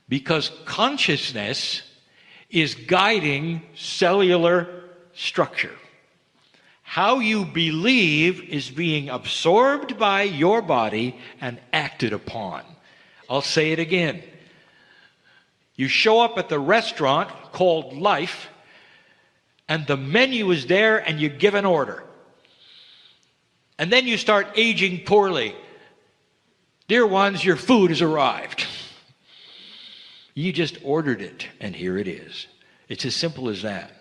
Because consciousness is guiding cellular structure. How you believe is being absorbed by your body and acted upon. I'll say it again. You show up at the restaurant called life, and the menu is there, and you give an order. And then you start aging poorly. Dear ones, your food has arrived. You just ordered it, and here it is. It's as simple as that.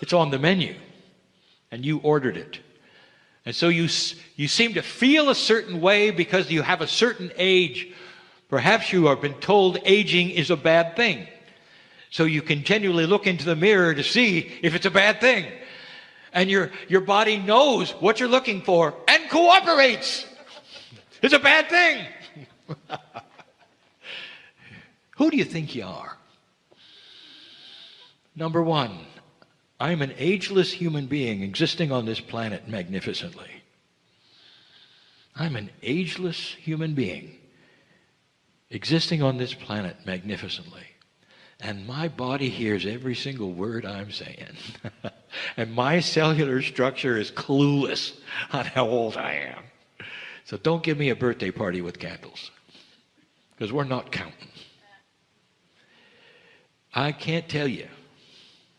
It's on the menu, and you ordered it. And so you seem to feel a certain way because you have a certain age. Perhaps you have been told aging is a bad thing. So you continually look into the mirror to see if it's a bad thing. And your body knows what you're looking for and cooperates. It's a bad thing. Who do you think you are? Number one, I'm an ageless human being existing on this planet magnificently. I'm an ageless human being existing on this planet magnificently. And my body hears every single word I'm saying. And my cellular structure is clueless on how old I am. So don't give me a birthday party with candles, because we're not counting. I can't tell you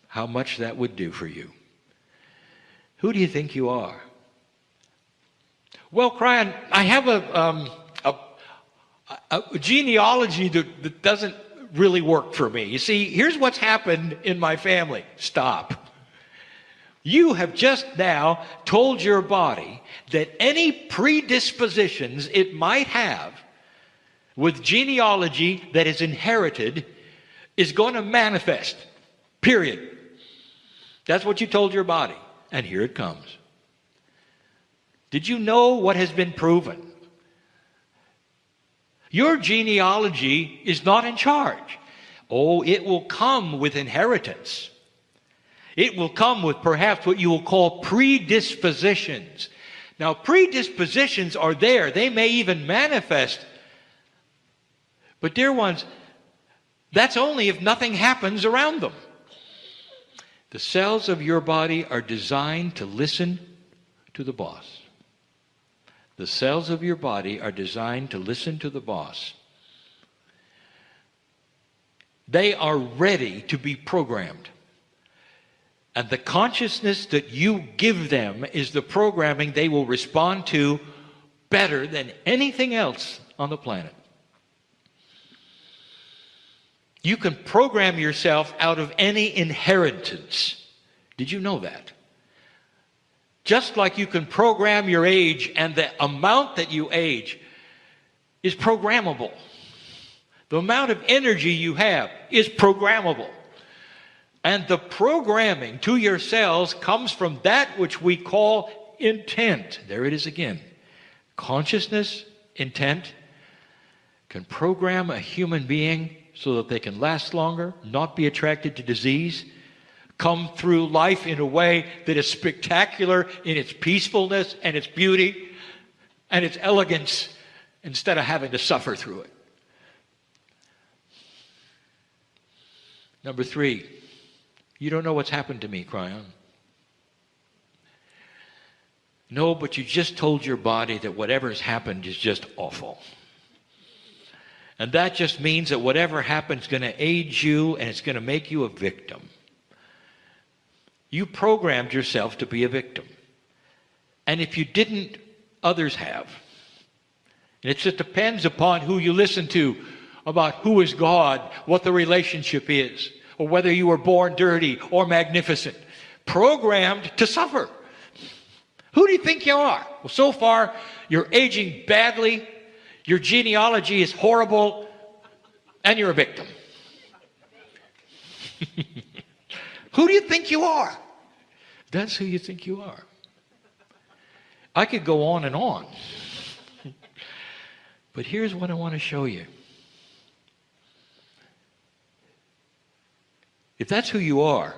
how much that would do for you. Who do you think you are? Well, Kryon, I have a genealogy that doesn't really work for me. You see, here's what's happened in my family. Stop. You have just now told your body that any predispositions it might have with genealogy that is inherited is going to manifest. Period. That's what you told your body. And here it comes. Did you know what has been proven? Your genealogy is not in charge. Oh, it will come with inheritance. It will come with perhaps what you will call predispositions. Now, predispositions are there. They may even manifest. But dear ones, that's only if nothing happens around them. The cells of your body are designed to listen to the boss. The cells of your body are designed to listen to the boss. They are ready to be programmed. And the consciousness that you give them is the programming they will respond to better than anything else on the planet. You can program yourself out of any inheritance. Did you know that? Just like you can program your age, and the amount that you age is programmable. The amount of energy you have is programmable. And the programming to your cells comes from that which we call intent. There it is again. Consciousness, intent, can program a human being so that they can last longer, not be attracted to disease, come through life in a way that is spectacular in its peacefulness and its beauty and its elegance, instead of having to suffer through it. Number three, you don't know what's happened to me, Kryon. No, but you just told your body that whatever has happened is just awful. And that just means that whatever happens is going to age you, and it's going to make you a victim. You programmed yourself to be a victim. And if you didn't, others have. And it just depends upon who you listen to about who is God, what the relationship is, or whether you were born dirty or magnificent, programmed to suffer. Who do you think you are? Well, so far, you're aging badly, your genealogy is horrible, and you're a victim. Who do you think you are? That's who you think you are. I could go on and on. But here's what I want to show you. If that's who you are,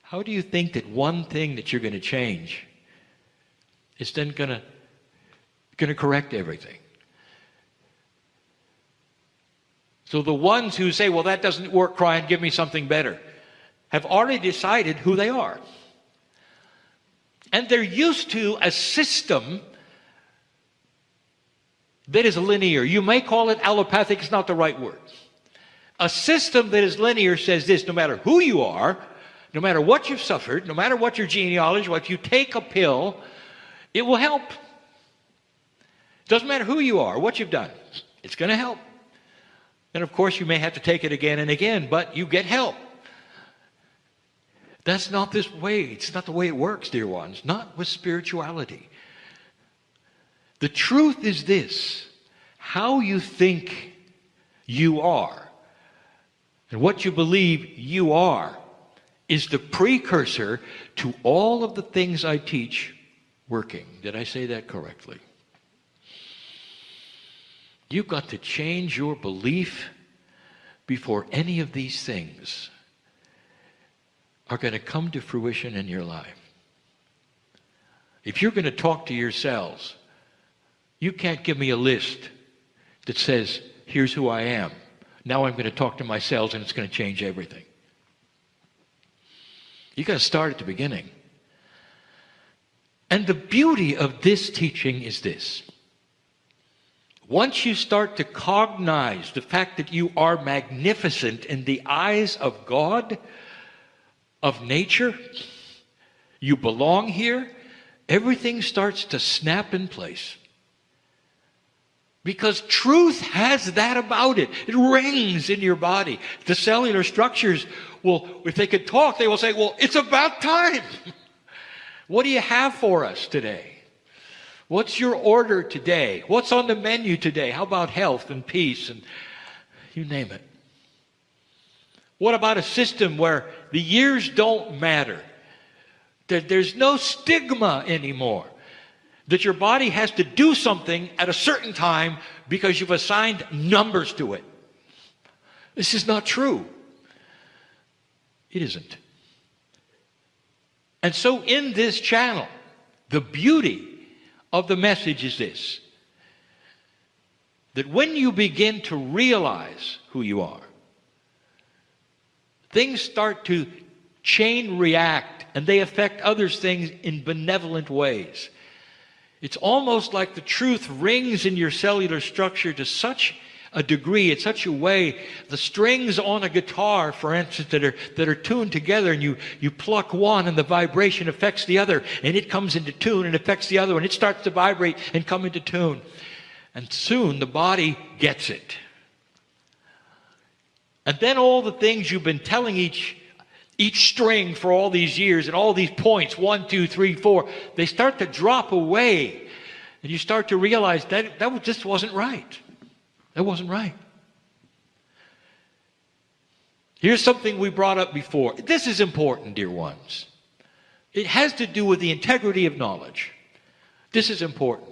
how do you think that one thing that you're going to change is then going to correct everything? So the ones who say, well, that doesn't work, Kryon, give me something better, have already decided who they are. And they're used to a system that is linear. You may call it allopathic, it's not the right word. A system that is linear says this: no matter who you are, no matter what you've suffered, no matter what your genealogy, if you take a pill, it will help. Doesn't matter who you are, what you've done, it's going to help. And of course, you may have to take it again and again, but you get help. That's not this way. It's not the way it works, dear ones. Not with spirituality. The truth is this: how you think you are and what you believe you are is the precursor to all of the things I teach working. Did I say that correctly? You've got to change your belief before any of these things are going to come to fruition in your life. If you're going to talk to your cells, you can't give me a list that says, here's who I am. Now I'm going to talk to my cells and it's going to change everything. You've got to start at the beginning. And the beauty of this teaching is this: once you start to cognize the fact that you are magnificent in the eyes of God, of nature, you belong here, everything starts to snap in place. Because truth has that about it. It rings in your body. The cellular structures will, if they could talk, they will say, well, it's about time. What do you have for us today? What's your order today? What's on the menu today? How about health and peace and you name it? What about a system where the years don't matter? That there's no stigma anymore. That your body has to do something at a certain time because you've assigned numbers to it. This is not true. It isn't. And so in this channel, the beauty of the message is this: that when you begin to realize who you are, things start to chain react and they affect others' things in benevolent ways. It's almost like the truth rings in your cellular structure to such a degree, in such a way, the strings on a guitar, for instance, that are tuned together, and you pluck one and the vibration affects the other, and it comes into tune and affects the other, and it starts to vibrate and come into tune. And soon the body gets it. And then all the things you've been telling each string for all these years and all these points, 1, 2, 3, 4, they start to drop away. And you start to realize that just wasn't right. That wasn't right. Here's something we brought up before. This is important, dear ones. It has to do with the integrity of knowledge. This is important.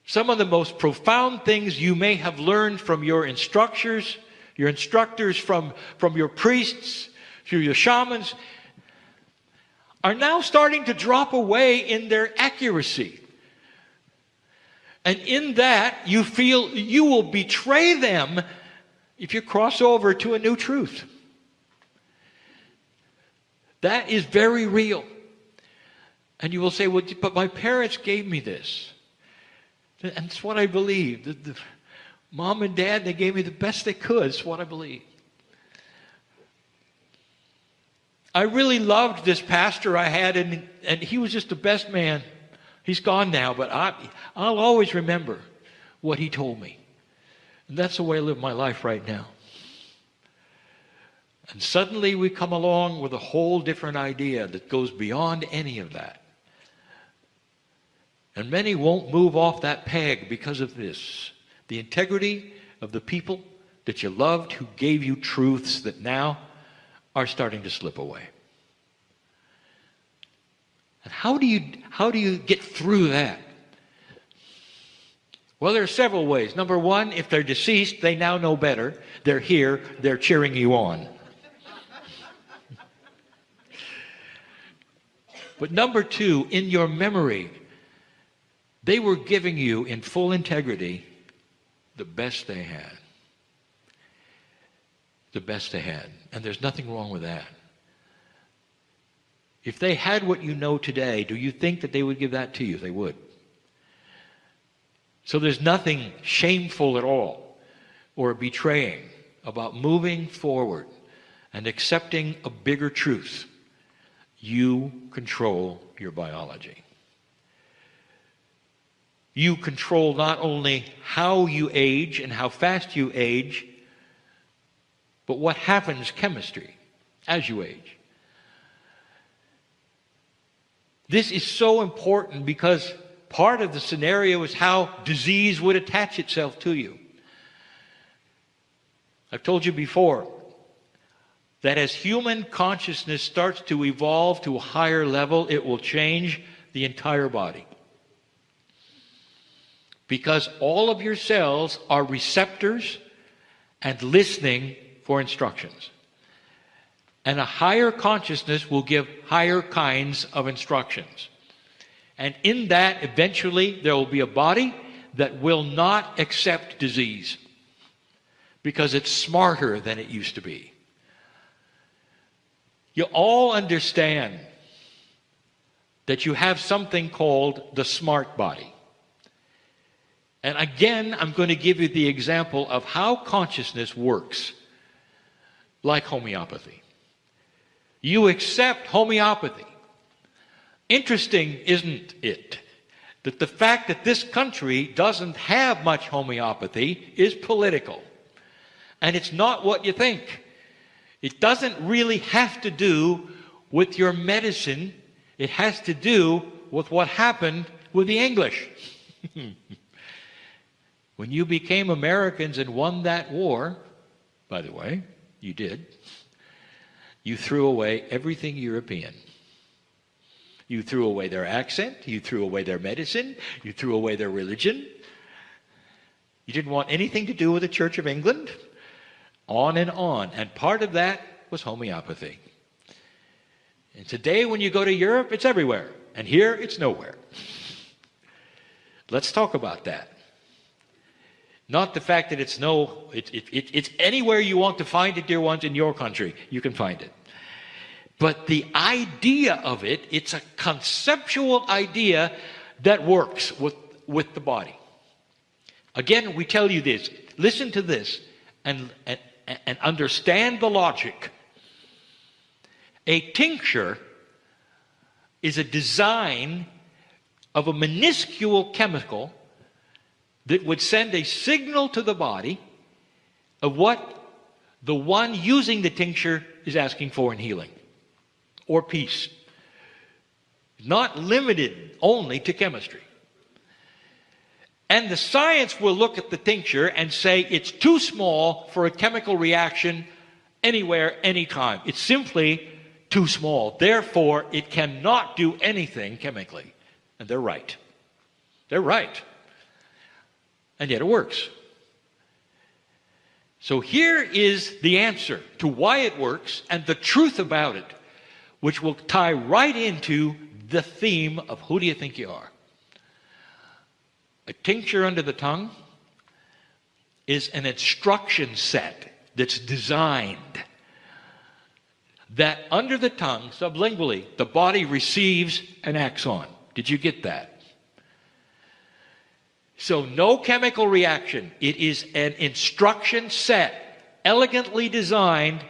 Some of the most profound things you may have learned from your instructors from your priests, through your shamans, are now starting to drop away in their accuracy. And in that, you feel you will betray them if you cross over to a new truth. That is very real. And you will say, well, but my parents gave me this. And it's what I believe. The mom and dad, they gave me the best they could. It's what I believe. I really loved this pastor I had, and he was just the best man. He's gone now, but I'll always remember what he told me. And that's the way I live my life right now. And suddenly we come along with a whole different idea that goes beyond any of that. And many won't move off that peg because of this. The integrity of the people that you loved who gave you truths that now are starting to slip away. And how do you get through that? Well, there are several ways. Number one, if they're deceased, they now know better. They're here, they're cheering you on. But number two, in your memory, they were giving you in full integrity the best they had. The best they had. And there's nothing wrong with that. If they had what you know today, do you think that they would give that to you? They would. So there's nothing shameful at all or betraying about moving forward and accepting a bigger truth. You control your biology. You control not only how you age and how fast you age, but what happens chemistry as you age. This is so important because part of the scenario is how disease would attach itself to you. I've told you before that as human consciousness starts to evolve to a higher level, it will change the entire body. Because all of your cells are receptors and listening for instructions. And a higher consciousness will give higher kinds of instructions. And in that, eventually, there will be a body that will not accept disease because it's smarter than it used to be. You all understand that you have something called the smart body. And again, I'm going to give you the example of how consciousness works, like homeopathy. You accept homeopathy. Interesting, isn't it, that the fact that this country doesn't have much homeopathy is political. And it's not what you think. It doesn't really have to do with your medicine. It has to do with what happened with the English. When you became Americans and won that war, by the way, you did, you threw away everything European. You threw away their accent, you threw away their medicine, you threw away their religion. You didn't want anything to do with the Church of England, on and on. And part of that was homeopathy. And today when you go to Europe, it's everywhere. And here, it's nowhere. Let's talk about that. Not the fact that it's anywhere you want to find it, dear ones, in your country, you can find it. But the idea of it, it's a conceptual idea that works with the body. Again, we tell you this. Listen to this and understand the logic. A tincture is a design of a minuscule chemical that would send a signal to the body of what the one using the tincture is asking for in healing or peace. Not limited only to chemistry. And the science will look at the tincture and say it's too small for a chemical reaction anywhere, anytime. It's simply too small. Therefore, it cannot do anything chemically. And they're right. They're right. And yet it works. So here is the answer to why it works and the truth about it, which will tie right into the theme of who do you think you are? A tincture under the tongue is an instruction set that's designed that under the tongue, sublingually, the body receives and acts on. Did you get that? So no chemical reaction. It is an instruction set, elegantly designed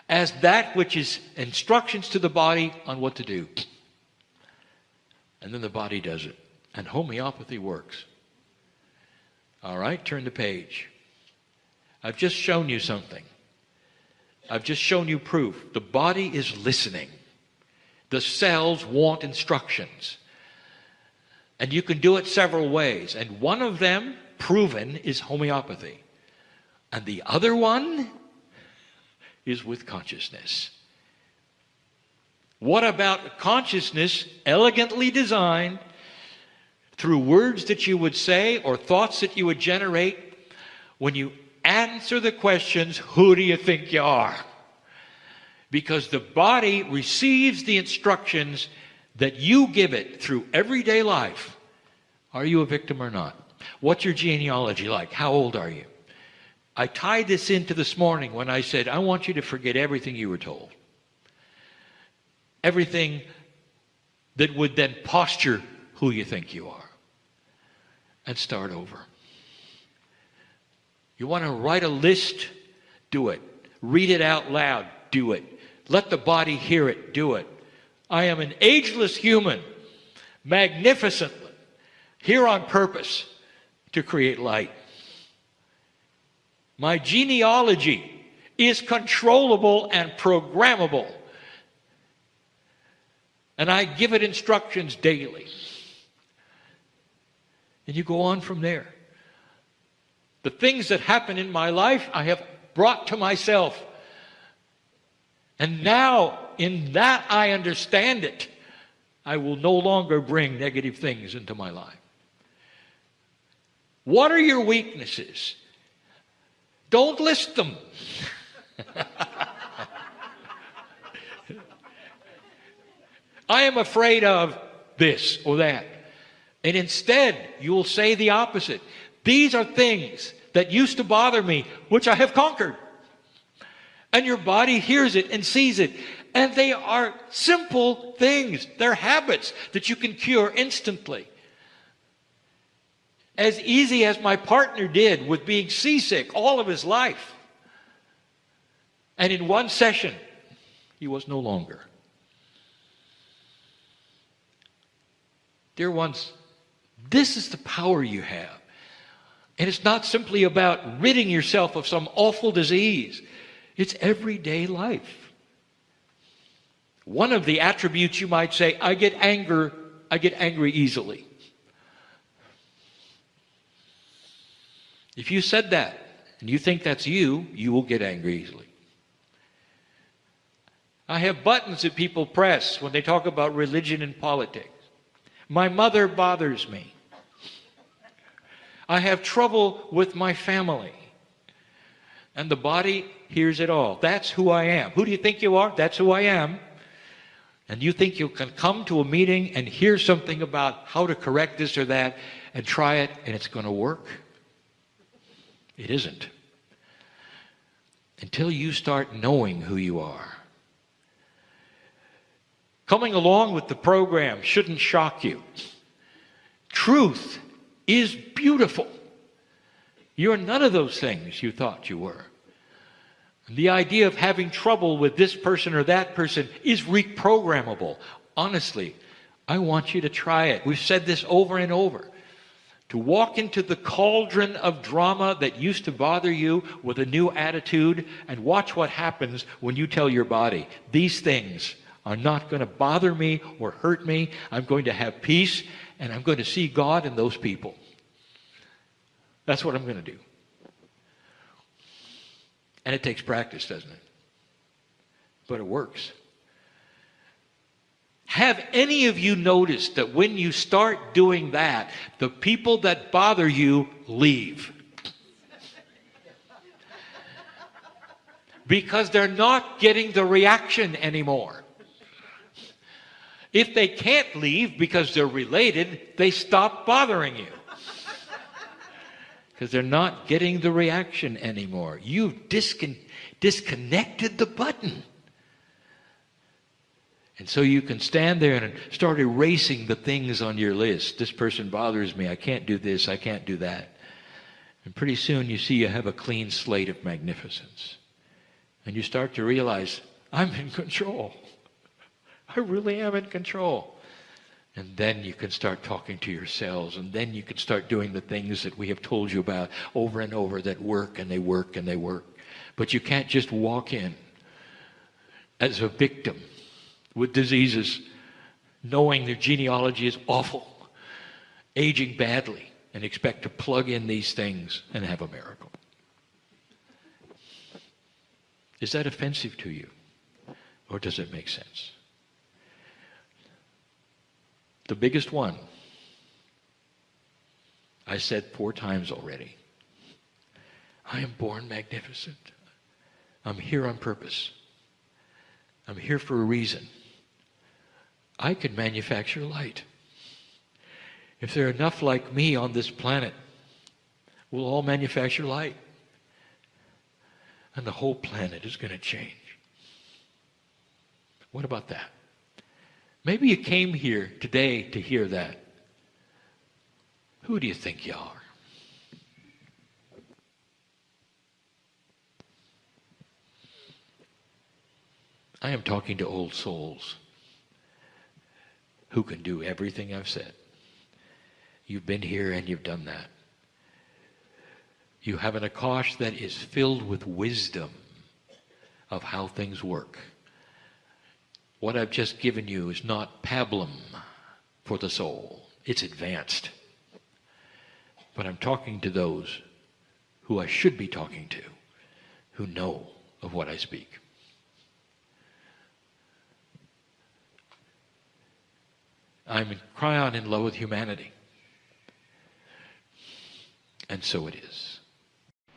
as that which is instructions to the body on what to do. And then the body does it. And homeopathy works. All right, turn the page. I've just shown you something. I've just shown you proof. The body is listening. The cells want instructions. And you can do it several ways. And one of them, proven, is homeopathy. And the other one is with consciousness. What about consciousness, elegantly designed, through words that you would say or thoughts that you would generate, when you answer the questions, who do you think you are? Because the body receives the instructions that you give it through everyday life. Are you a victim or not? What's your genealogy like? How old are you? I tied this into this morning when I said, I want you to forget everything you were told. Everything that would then posture who you think you are. And start over. You want to write a list? Do it. Read it out loud? Do it. Let the body hear it? Do it. I am an ageless human, magnificent, here on purpose to create light. My genealogy is controllable and programmable. And I give it instructions daily. And you go on from there. The things that happen in my life, I have brought to myself. And now, in that I understand it, I will no longer bring negative things into my life. What are your weaknesses? Don't list them. I am afraid of this or that. And instead, you will say the opposite. These are things that used to bother me, which I have conquered. And your body hears it and sees it. And they are simple things. They're habits that you can cure instantly. As easy as my partner did with being seasick all of his life. And in one session, he was no longer. Dear ones, this is the power you have. And it's not simply about ridding yourself of some awful disease. It's everyday life. One of the attributes you might say, I get angry easily. If you said that, and you think that's you, you will get angry easily. I have buttons that people press when they talk about religion and politics. My mother bothers me. I have trouble with my family. And the body hears it all. That's who I am. Who do you think you are? That's who I am. And you think you can come to a meeting and hear something about how to correct this or that and try it and it's going to work? It isn't. Until you start knowing who you are. Coming along with the program shouldn't shock you. Truth is beautiful. You're none of those things you thought you were. The idea of having trouble with this person or that person is reprogrammable. Honestly, I want you to try it. We've said this over and over. To walk into the cauldron of drama that used to bother you with a new attitude and watch what happens when you tell your body, these things are not going to bother me or hurt me. I'm going to have peace and I'm going to see God in those people. That's what I'm going to do. And it takes practice, doesn't it? But it works. Have any of you noticed that when you start doing that, the people that bother you leave? Because they're not getting the reaction anymore. If they can't leave because they're related, they stop bothering you. Because they're not getting the reaction anymore. You've disconnected the button. And so you can stand there and start erasing the things on your list. This person bothers me. I can't do this. I can't do that. And pretty soon you see you have a clean slate of magnificence. And you start to realize, I'm in control. I really am in control. And then you can start talking to yourselves, and then you can start doing the things that we have told you about over and over that work, and they work, and they work. But you can't just walk in as a victim with diseases, knowing their genealogy is awful, aging badly, and expect to plug in these things and have a miracle. Is that offensive to you? Or does it make sense? The biggest one, I said 4 times already. I am born magnificent. I'm here on purpose. I'm here for a reason. I can manufacture light. If there are enough like me on this planet, we'll all manufacture light. And the whole planet is going to change. What about that? Maybe you came here today to hear that. Who do you think you are? I am talking to old souls who can do everything I've said. You've been here and you've done that. You have an Akash that is filled with wisdom of how things work. What I've just given you is not pablum for the soul. It's advanced. But I'm talking to those who I should be talking to, who know of what I speak. I'm in Kryon in love with humanity. And so it is.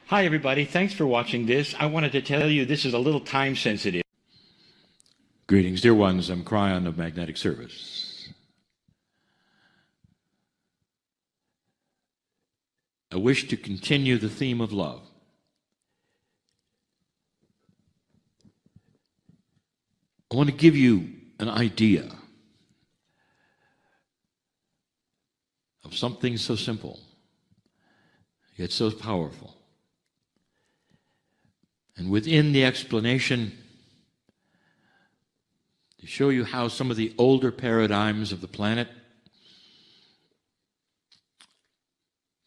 Hi everybody, thanks for watching this. I wanted to tell you this is a little time sensitive. Greetings, dear ones. I'm Kryon of Magnetic Service. I wish to continue the theme of love. I want to give you an idea of something so simple, yet so powerful. And within the explanation, to show you how some of the older paradigms of the planet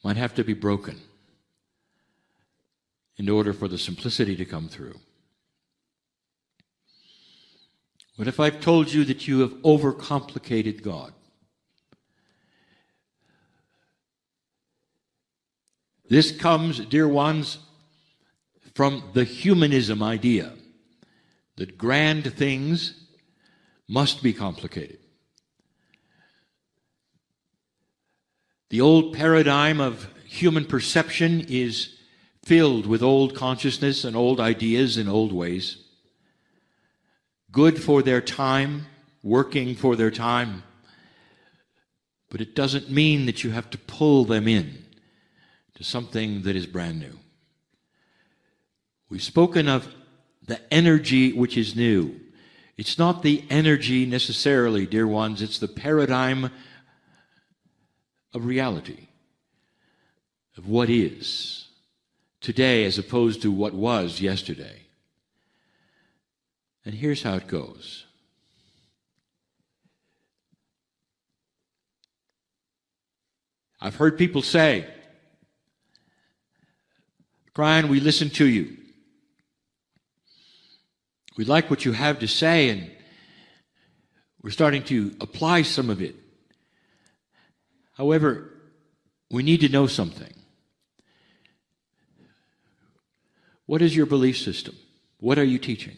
might have to be broken in order for the simplicity to come through. What if I've told you that you have overcomplicated God? This comes, dear ones, from the humanism idea that grand things must be complicated. The old paradigm of human perception is filled with old consciousness and old ideas and old ways. Good for their time, working for their time, but it doesn't mean that you have to pull them in to something that is brand new. We've spoken of the energy which is new. It's not the energy necessarily, dear ones, it's the paradigm of reality, of what is today as opposed to what was yesterday. And here's how it goes. I've heard people say, Kryon, we listen to you. We like what you have to say, and we're starting to apply some of it. However, we need to know something. What is your belief system? What are you teaching?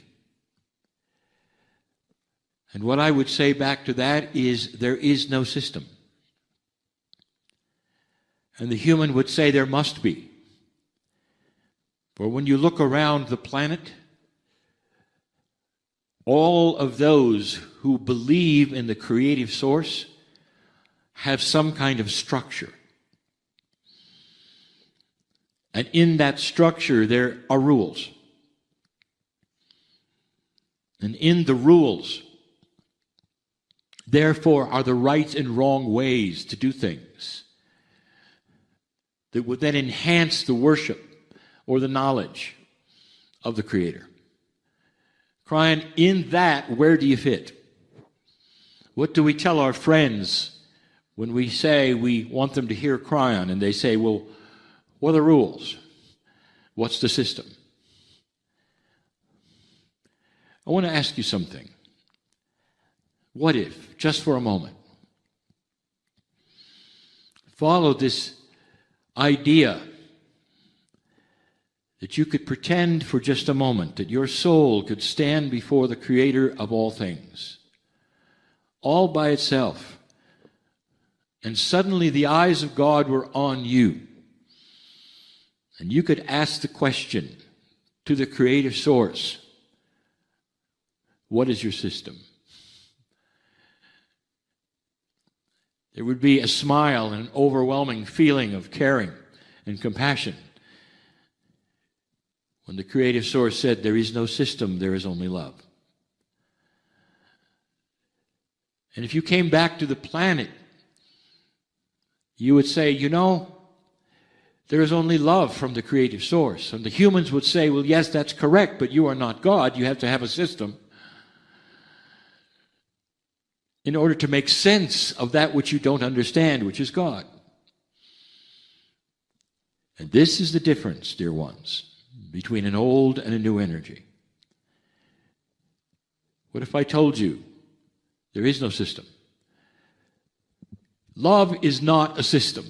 And what I would say back to that is there is no system. And the human would say there must be. For when you look around the planet, all of those who believe in the creative source have some kind of structure. And in that structure, there are rules. And in the rules, therefore, are the right and wrong ways to do things that would then enhance the worship or the knowledge of the Creator. Kryon, in that, where do you fit? What do we tell our friends when we say we want them to hear Kryon and they say, well, what are the rules? What's the system? I want to ask you something. What if, just for a moment, follow this idea that you could pretend for just a moment that your soul could stand before the Creator of all things, all by itself, and suddenly the eyes of God were on you, and you could ask the question to the creative source, what is your system? There would be a smile and an overwhelming feeling of caring and compassion when the creative source said, there is no system, there is only love. And if you came back to the planet, you would say, you know, there is only love from the creative source. And the humans would say, well, yes, that's correct, but you are not God. You have to have a system in order to make sense of that which you don't understand, which is God. And this is the difference, dear ones, between an old and a new energy. What if I told you there is no system? Love is not a system.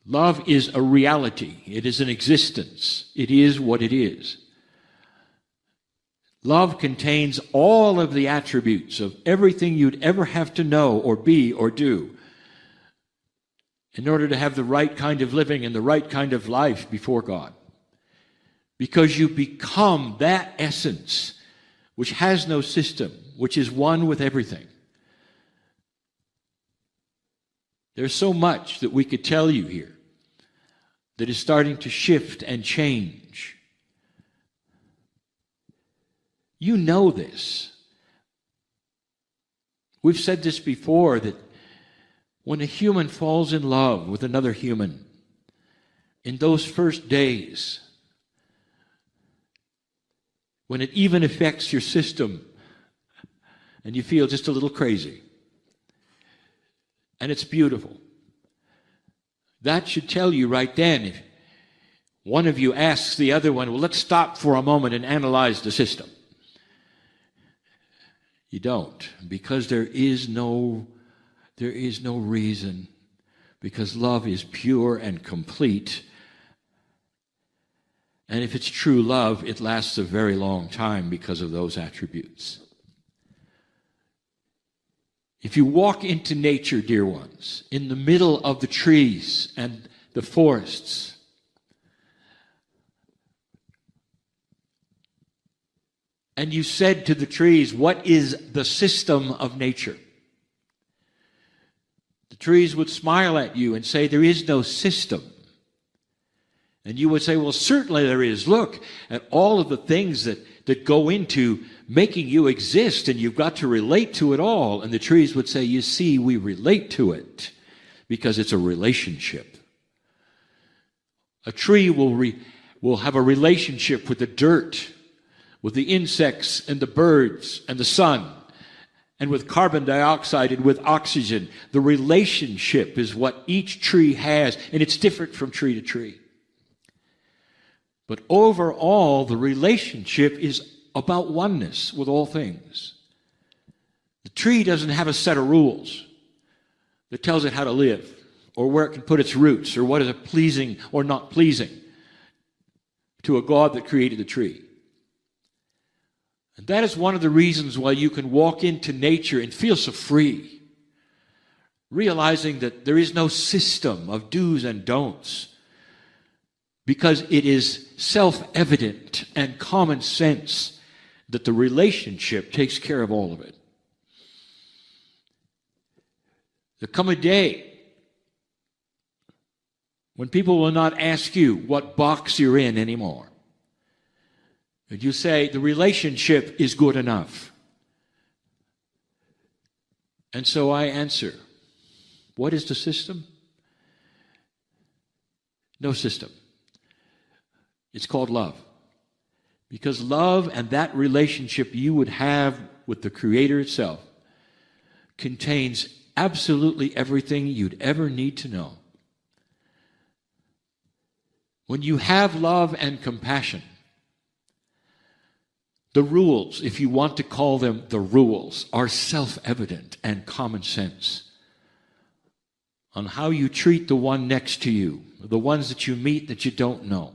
Love is a reality. It is an existence. It is what it is. Love contains all of the attributes of everything you'd ever have to know or be or do in order to have the right kind of living and the right kind of life before God. Because you become that essence which has no system, which is one with everything. There's so much that we could tell you here that is starting to shift and change. You know this. We've said this before, that when a human falls in love with another human, in those first days, when it even affects your system, and you feel just a little crazy, and it's beautiful, that should tell you right then, if one of you asks the other one, well, let's stop for a moment and analyze the system. You don't, because there is no reason, because love is pure and complete. And if it's true love, it lasts a very long time because of those attributes. If you walk into nature, dear ones, in the middle of the trees and the forests, and you said to the trees, what is the system of nature? The trees would smile at you and say, there is no system. And you would say, well, certainly there is. Look at all of the things that go into making you exist, and you've got to relate to it all. And the trees would say, you see, we relate to it because it's a relationship. A tree will have a relationship with the dirt, with the insects and the birds and the sun, and with carbon dioxide and with oxygen. The relationship is what each tree has, and it's different from tree to tree. But overall, the relationship is about oneness with all things. The tree doesn't have a set of rules that tells it how to live, or where it can put its roots, or what is pleasing or not pleasing to a God that created the tree. And that is one of the reasons why you can walk into nature and feel so free, realizing that there is no system of do's and don'ts, because it is self-evident and common sense that the relationship takes care of all of it. There'll come a day when people will not ask you what box you're in anymore. And you say, the relationship is good enough. And so I answer, what is the system? No system. It's called love. Because love and that relationship you would have with the Creator itself contains absolutely everything you'd ever need to know. When you have love and compassion, the rules, if you want to call them the rules, are self-evident and common sense on how you treat the one next to you, the ones that you meet that you don't know.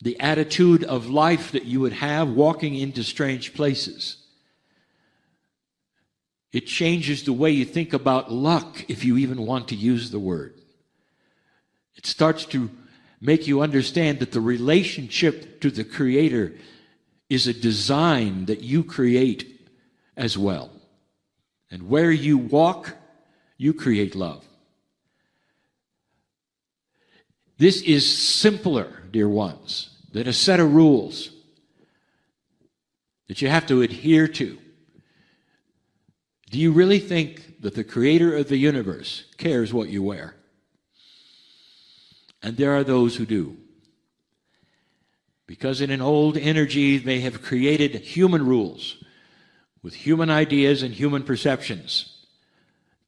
The attitude of life that you would have walking into strange places. It changes the way you think about luck, if you even want to use the word. It starts to make you understand that the relationship to the Creator is a design that you create as well. And where you walk, you create love. This is simpler, dear ones, than a set of rules that you have to adhere to. Do you really think that the Creator of the universe cares what you wear? And there are those who do. Because in an old energy, they have created human rules with human ideas and human perceptions,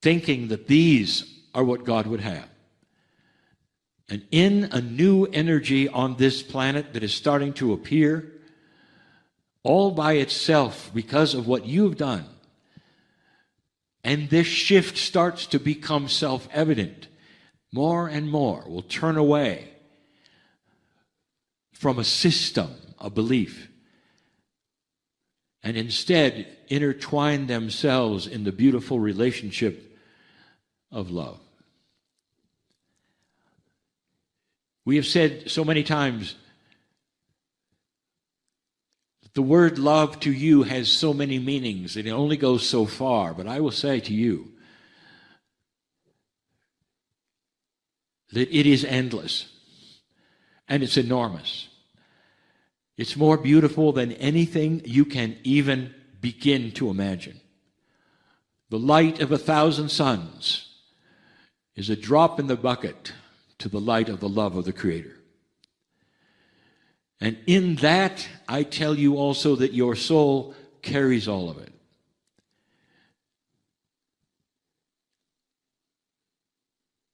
thinking that these are what God would have. And in a new energy on this planet that is starting to appear, all by itself because of what you've done, and this shift starts to become self-evident, more and more will turn away from a system, a belief, and instead intertwine themselves in the beautiful relationship of love. We have said so many times that the word love to you has so many meanings and it only goes so far, but I will say to you that it is endless and it's enormous. It's more beautiful than anything you can even begin to imagine. The light of 1,000 suns is a drop in the bucket to the light of the love of the Creator. And in that, I tell you also that your soul carries all of it.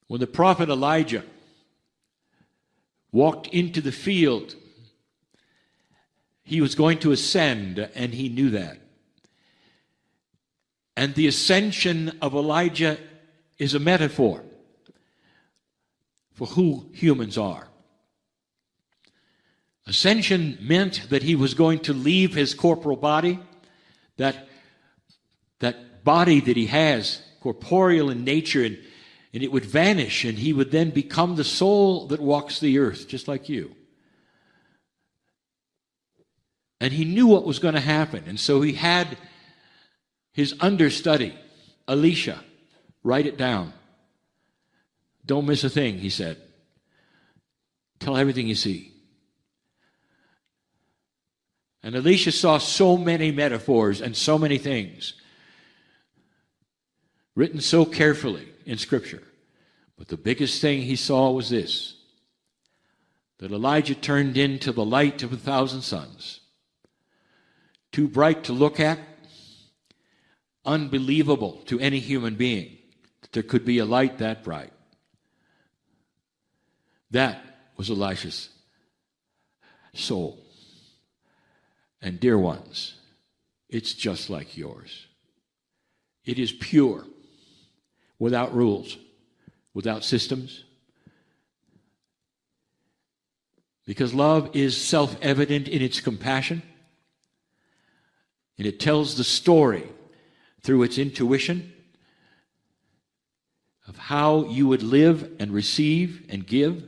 When the prophet Elijah walked into the field, he was going to ascend, and he knew that. And the ascension of Elijah is a metaphor for who humans are. Ascension meant that he was going to leave his corporal body, that body that he has, corporeal in nature, and it would vanish, and he would then become the soul that walks the earth, just like you. And he knew what was going to happen, and so he had his understudy, Elisha, write it down. Don't miss a thing, he said. Tell everything you see. And Elisha saw so many metaphors and so many things written so carefully in Scripture. But the biggest thing he saw was this, that Elijah turned into the light of 1,000 suns. Too bright to look at, unbelievable to any human being that there could be a light that bright. That was Elisha's soul. And dear ones, it's just like yours. It is pure, without rules, without systems. Because love is self-evident in its compassion, and it tells the story through its intuition of how you would live and receive and give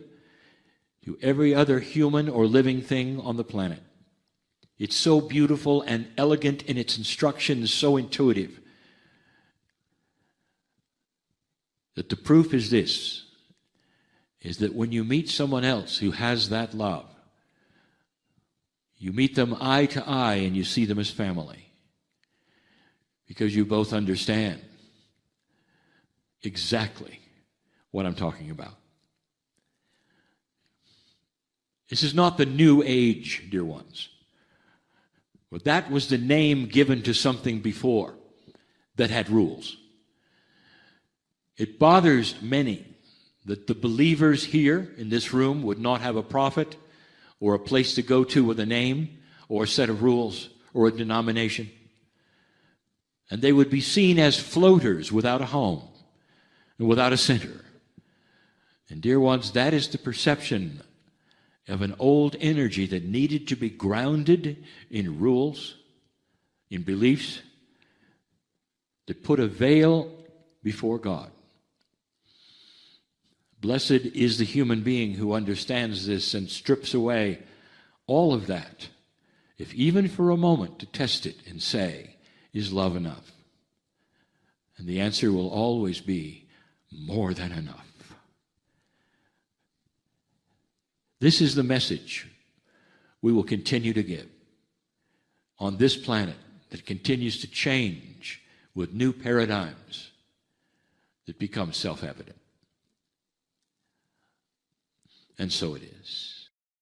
to every other human or living thing on the planet. It's so beautiful and elegant in its instructions, so intuitive, that the proof is this, is that when you meet someone else who has that love, you meet them eye to eye and you see them as family, because you both understand exactly what I'm talking about. This is not the new age, dear ones. But that was the name given to something before that had rules. It bothers many that the believers here in this room would not have a prophet or a place to go to with a name or a set of rules or a denomination. And they would be seen as floaters without a home and without a center. And dear ones, that is the perception of an old energy that needed to be grounded in rules, in beliefs, that put a veil before God. Blessed is the human being who understands this and strips away all of that, if even for a moment to test it and say, is love enough? And the answer will always be more than enough. This is the message we will continue to give on this planet that continues to change with new paradigms that become self-evident. And so it is.